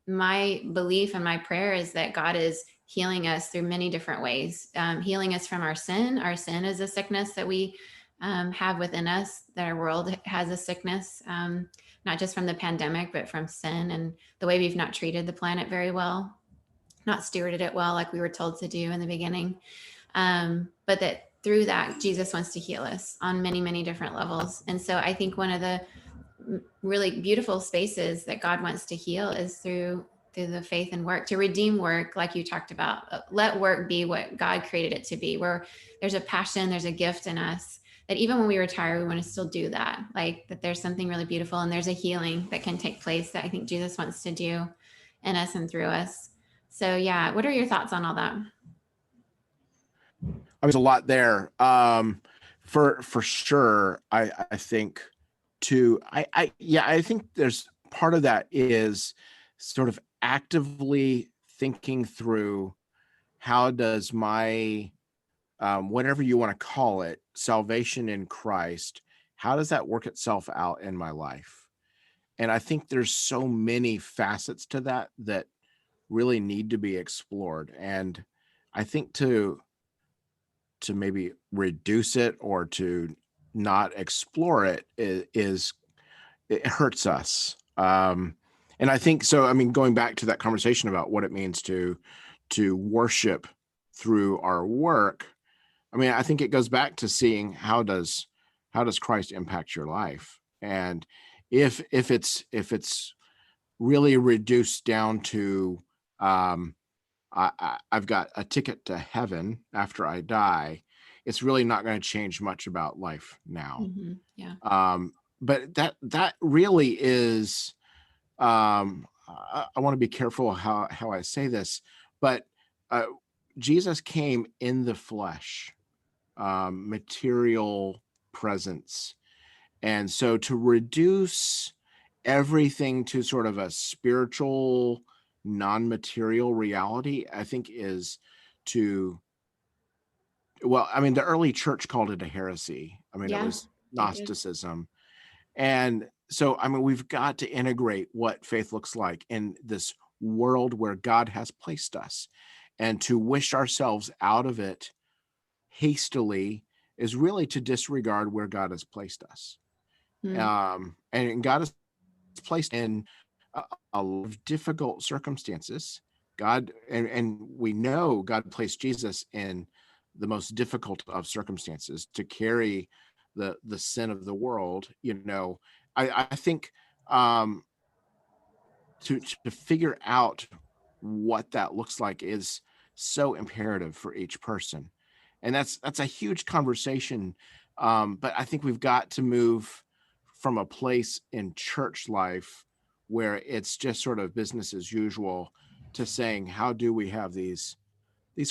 my belief and my prayer is that God is healing us through many different ways, healing us from our sin. Our sin is a sickness that we have within us, that our world has a sickness, not just from the pandemic, but from sin and the way we've not treated the planet very well, not stewarded it well, like we were told to do in the beginning. But that through that, Jesus wants to heal us on many, many different levels. And so I think one of the really beautiful spaces that God wants to heal is through the faith and work, to redeem work, like you talked about. Let work be what God created it to be, where there's a passion, there's a gift in us, that even when we retire, we want to still do that. Like that there's something really beautiful and there's a healing that can take place that I think Jesus wants to do in us and through us. So yeah, what are your thoughts on all that? There's a lot there. For sure. I think I think there's part of that is sort of actively thinking through, how does my whatever you want to call it, salvation in Christ, how does that work itself out in my life? And I think there's so many facets to that really need to be explored. And I think to maybe reduce it or to not explore it it hurts us. And I think so. I mean, going back to that conversation about what it means to worship through our work, I mean, I think it goes back to seeing how does Christ impact your life, and if it's really reduced down to I've got a ticket to heaven after I die, it's really not going to change much about life now. Yeah. But that really is, I want to be careful how I say this, but uh, Jesus came in the flesh, material presence. And so to reduce everything to sort of a spiritual, non-material reality, I think is to, well, I mean, the early church called it a heresy. I mean, it Yeah, was they did. Gnosticism. And so, I mean, we've got to integrate what faith looks like in this world where God has placed us. And to wish ourselves out of it hastily is really to disregard where God has placed us. Mm. And God has placed in a lot of difficult circumstances. And we know God placed Jesus in the most difficult of circumstances to carry the sin of the world. I think to figure out what that looks like is so imperative for each person, and that's a huge conversation. But I think we've got to move from a place in church life where it's just sort of business as usual to saying, how do we have these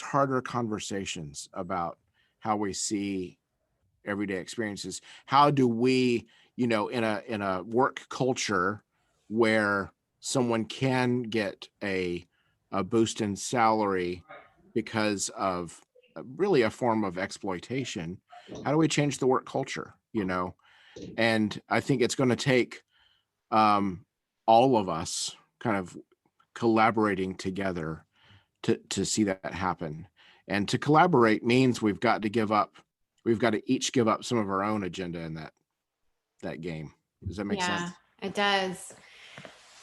harder conversations about how we see everyday experiences? How do we, in a work culture where someone can get a boost in salary because of really a form of exploitation, how do we change the work culture? And I think it's going to take all of us kind of collaborating together to see that happen. And to collaborate means we've got to each give up some of our own agenda in that game. Does that make Yeah, sense? it does.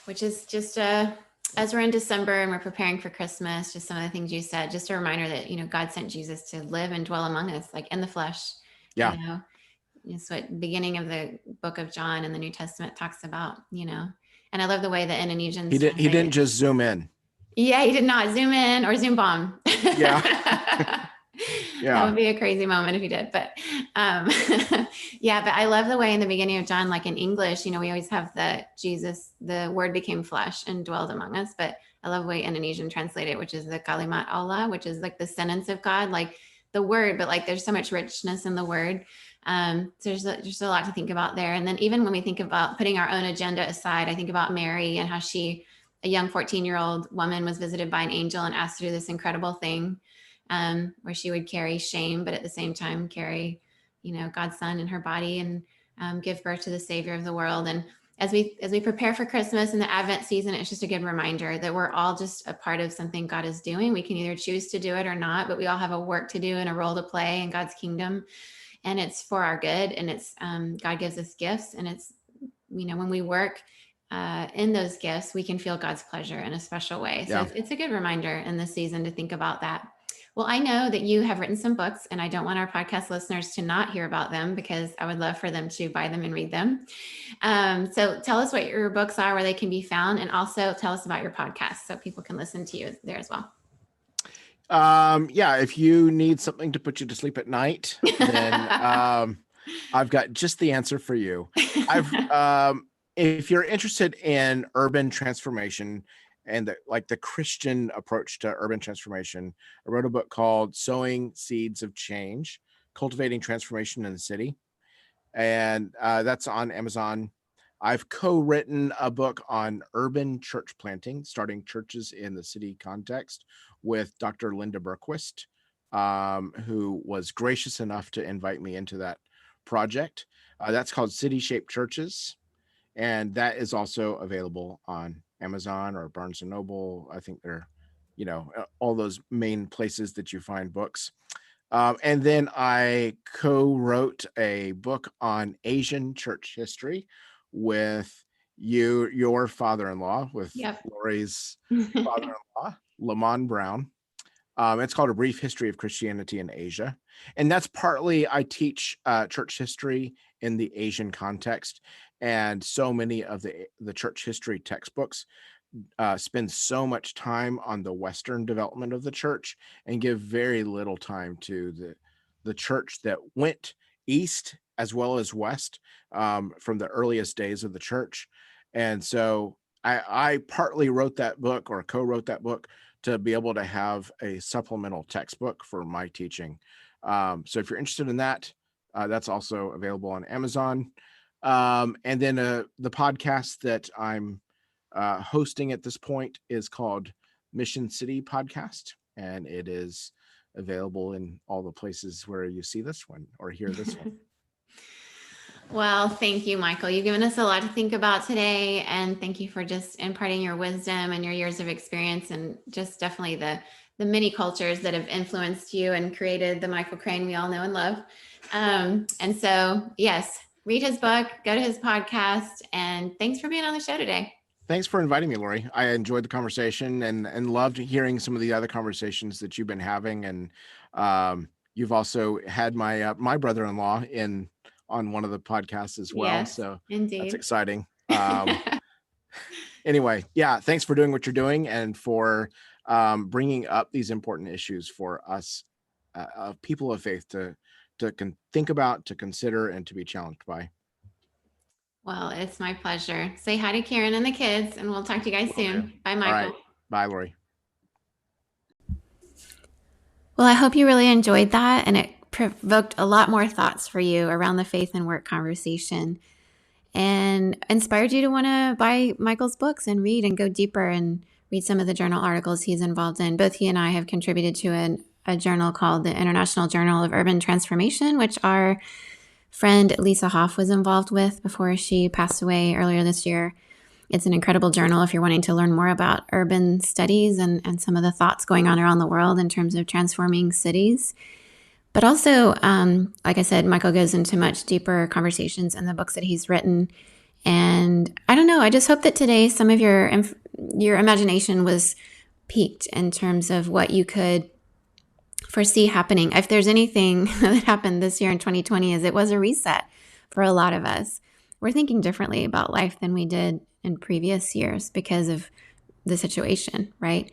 Which is just as we're in December and we're preparing for Christmas, just some of the things you said, just a reminder that, God sent Jesus to live and dwell among us, like in the flesh, Yeah. It's what beginning of the book of John in the New Testament talks about. And I love the way the He Indonesians didn't he translate didn't it. just zoom in. Yeah, he did not zoom in or zoom bomb. Yeah. That Yeah. would be a crazy moment if he did. But um, yeah, but I love the way in the beginning of John, like in English, we always have the word became flesh and dwelled among us. But I love the way Indonesian translate it, which is the kalimat Allah, which is like the sentence of God, like the word, but like there's so much richness in the word. So there's just a lot to think about there. And then even when we think about putting our own agenda aside, I think about Mary and how a young 14-year-old woman, was visited by an angel and asked to do this incredible thing, where she would carry shame, but at the same time carry, God's son in her body and give birth to the Savior of the world. And as we prepare for Christmas and the Advent season, it's just a good reminder that we're all just a part of something God is doing. We can either choose to do it or not, but we all have a work to do and a role to play in God's kingdom, and it's for our good. And it's God gives us gifts, and it's when we work in those gifts, we can feel God's pleasure in a special way. So Yeah. it's a good reminder in this season to think about that. Well, I know that you have written some books, and I don't want our podcast listeners to not hear about them, because I would love for them to buy them and read them. So tell us what your books are, where they can be found, and also tell us about your podcast so people can listen to you there as well. Yeah, if you need something to put you to sleep at night, then I've got just the answer for you. If you're interested in urban transformation and the Christian approach to urban transformation, I wrote a book called Sowing Seeds of Change, Cultivating Transformation in the City. And that's on Amazon. I've co-written a book on urban church planting, starting churches in the city context, with Dr. Linda Berquist, who was gracious enough to invite me into that project. That's called City Shaped Churches, and that is also available on Amazon or Barnes and Noble. I think they're, all those main places that you find books. And then I co-wrote a book on Asian church history with your father-in-law, with Yep. Lori's father-in-law, Lamont Brown. It's called A Brief History of Christianity in Asia. And that's partly I teach church history in the Asian context. And so many of the church history textbooks spend so much time on the Western development of the church and give very little time to the church that went east as well as west, from the earliest days of the church. And so I partly wrote that book, or co-wrote that book, to be able to have a supplemental textbook for my teaching. So if you're interested in that, that's also available on Amazon. And then the podcast that I'm hosting at this point is called Mission City Podcast, and it is available in all the places where you see this one or hear this one. Well, thank you, Michael. You've given us a lot to think about today, and thank you for just imparting your wisdom and your years of experience, and just definitely the many cultures that have influenced you and created the Michael Crane we all know and love. And so, yes, read his book, go to his podcast, and thanks for being on the show today. Thanks for inviting me, Lori. I enjoyed the conversation and loved hearing some of the other conversations that you've been having. And you've also had my brother-in-law on one of the podcasts as well. Yes, so indeed. That's exciting. Anyway, yeah, thanks for doing what you're doing and for bringing up these important issues for us, people of faith, to think about, to consider, and to be challenged by. Well, it's my pleasure. Say hi to Karen and the kids, and we'll talk to you guys soon. Okay. Bye, Michael. All right. Bye, Lori. Well, I hope you really enjoyed that, and it provoked a lot more thoughts for you around the faith and work conversation, and inspired you to want to buy Michael's books and read and go deeper and read some of the journal articles he's involved in. Both he and I have contributed to a journal called the International Journal of Urban Transformation, which our friend Lisa Hoff was involved with before she passed away earlier this year. It's an incredible journal if you're wanting to learn more about urban studies and some of the thoughts going on around the world in terms of transforming cities. But also, like I said, Michael goes into much deeper conversations in the books that he's written. And I don't know, I just hope that today some of your imagination was piqued in terms of what you could foresee happening. If there's anything that happened this year in 2020, is it was a reset for a lot of us. We're thinking differently about life than we did in previous years because of the situation, right?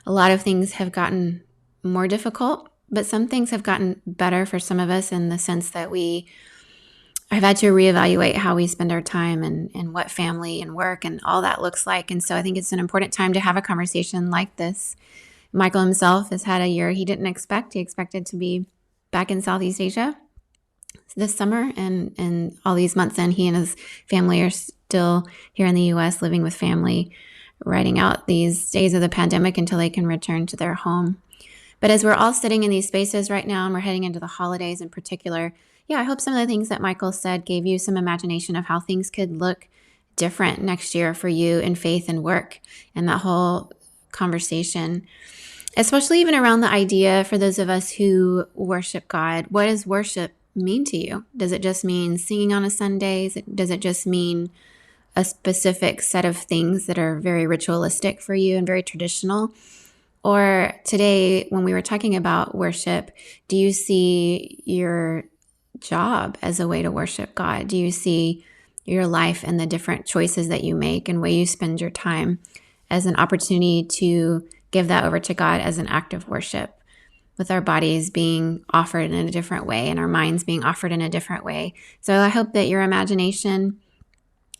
A lot of things have gotten more difficult, but some things have gotten better for some of us in the sense that we have had to reevaluate how we spend our time and what family and work and all that looks like. And so I think it's an important time to have a conversation like this. Michael himself has had a year he didn't expect. He expected to be back in Southeast Asia this summer, and all these months in, he and his family are still here in the U.S. living with family, writing out these days of the pandemic until they can return to their home. But as we're all sitting in these spaces right now and we're heading into the holidays in particular, I hope some of the things that Michael said gave you some imagination of how things could look different next year for you in faith and work, and that whole conversation, especially even around the idea for those of us who worship God. What does worship mean to you? Does it just mean singing on a Sunday? Does it just mean a specific set of things that are very ritualistic for you and very traditional? Or today, when we were talking about worship, do you see your job as a way to worship God? Do you see your life and the different choices that you make and way you spend your time as an opportunity to give that over to God as an act of worship, with our bodies being offered in a different way and our minds being offered in a different way? So I hope that your imagination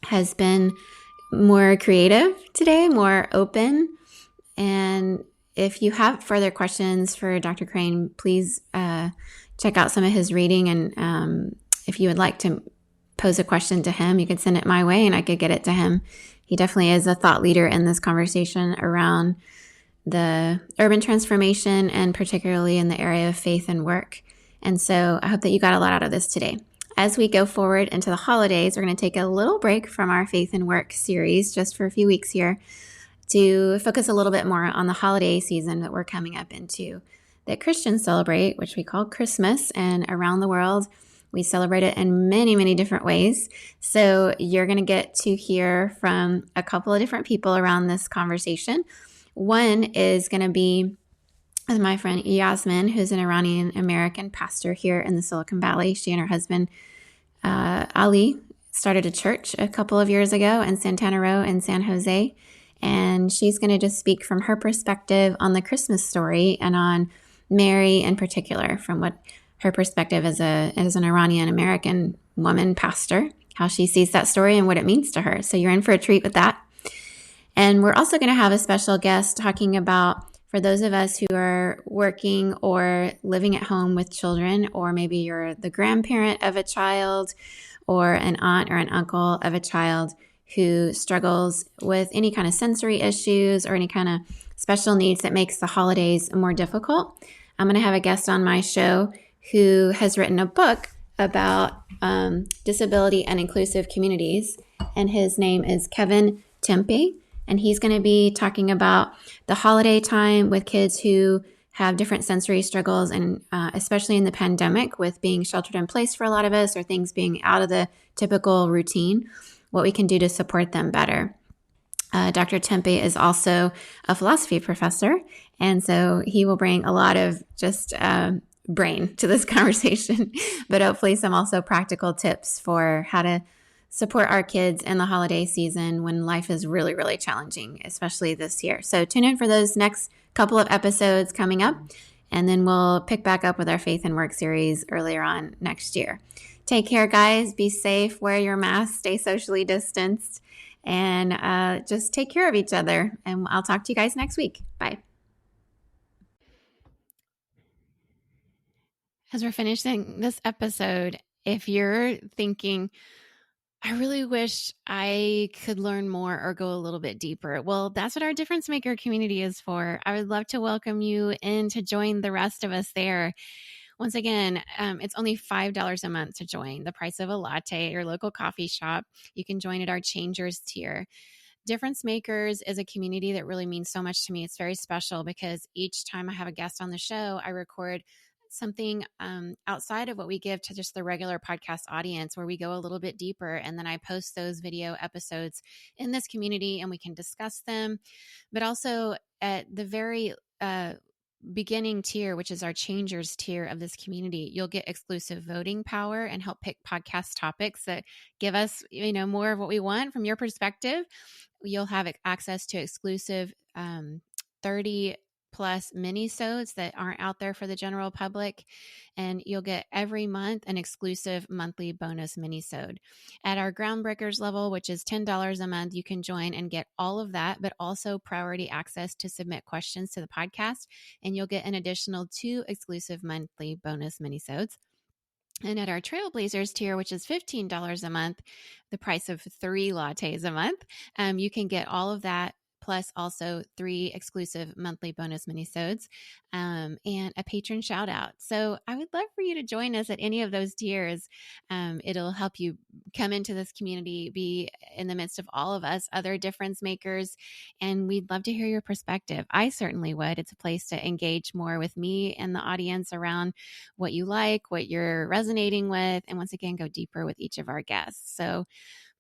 has been more creative today, more open. And if you have further questions for Dr. Crane, please check out some of his reading. And if you would like to pose a question to him, you could send it my way and I could get it to him. He definitely is a thought leader in this conversation around the urban transformation, and particularly in the area of faith and work. And so I hope that you got a lot out of this today. As we go forward into the holidays, we're going to take a little break from our faith and work series just for a few weeks here to focus a little bit more on the holiday season that we're coming up into, that Christians celebrate, which we call Christmas. And around the world, we celebrate it in many, many different ways. So you're going to get to hear from a couple of different people around this conversation. One is going to be my friend Yasmin, who's an Iranian American pastor here in the Silicon Valley. She and her husband, Ali, started a church a couple of years ago in Santana Row in San Jose. And she's going to just speak from her perspective on the Christmas story and on Mary in particular, from what her perspective as an Iranian American woman pastor, how she sees that story and what it means to her. So you're in for a treat with that. And we're also going to have a special guest talking about, for those of us who are working or living at home with children, or maybe you're the grandparent of a child or an aunt or an uncle of a child who struggles with any kind of sensory issues or any kind of special needs that makes the holidays more difficult. I'm going to have a guest on my show who has written a book about disability and inclusive communities, and his name is Kevin Tempe. And he's going to be talking about the holiday time with kids who have different sensory struggles, and especially in the pandemic with being sheltered in place for a lot of us, or things being out of the typical routine, what we can do to support them better. Dr. Tempe is also a philosophy professor, and so he will bring a lot of just brain to this conversation, but hopefully some also practical tips for how to support our kids in the holiday season when life is really, really challenging, especially this year. So tune in for those next couple of episodes coming up, and then we'll pick back up with our Faith and Work series earlier on next year. Take care, guys. Be safe. Wear your mask. Stay socially distanced. And just take care of each other. And I'll talk to you guys next week. Bye. As we're finishing this episode, if you're thinking, I really wish I could learn more or go a little bit deeper, well, that's what our Difference Maker community is for. I would love to welcome you in to join the rest of us there. Once again, it's only $5 a month to join, the price of a latte at your local coffee shop. You can join at our Changers tier. Difference Makers is a community that really means so much to me. It's very special because each time I have a guest on the show, I record something outside of what we give to just the regular podcast audience, where we go a little bit deeper, and then I post those video episodes in this community and we can discuss them. But also at the very beginning tier, which is our Changers tier of this community, you'll get exclusive voting power and help pick podcast topics that give us, more of what we want from your perspective. You'll have access to exclusive 30 plus mini-sodes that aren't out there for the general public. And you'll get every month an exclusive monthly bonus mini-sode. At our Groundbreakers level, which is $10 a month, you can join and get all of that, but also priority access to submit questions to the podcast. And you'll get an additional 2 exclusive monthly bonus mini-sodes. And at our Trailblazers tier, which is $15 a month, the price of 3 lattes a month, you can get all of that, plus also 3 exclusive monthly bonus minisodes, and a patron shout out. So I would love for you to join us at any of those tiers. It'll help you come into this community, be in the midst of all of us, other difference makers, and we'd love to hear your perspective. I certainly would. It's a place to engage more with me and the audience around what you like, what you're resonating with, and once again, go deeper with each of our guests. So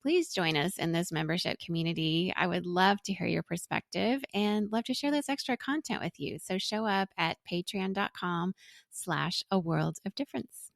please join us in this membership community. I would love to hear your perspective and love to share this extra content with you. So show up at patreon.com/a world of difference.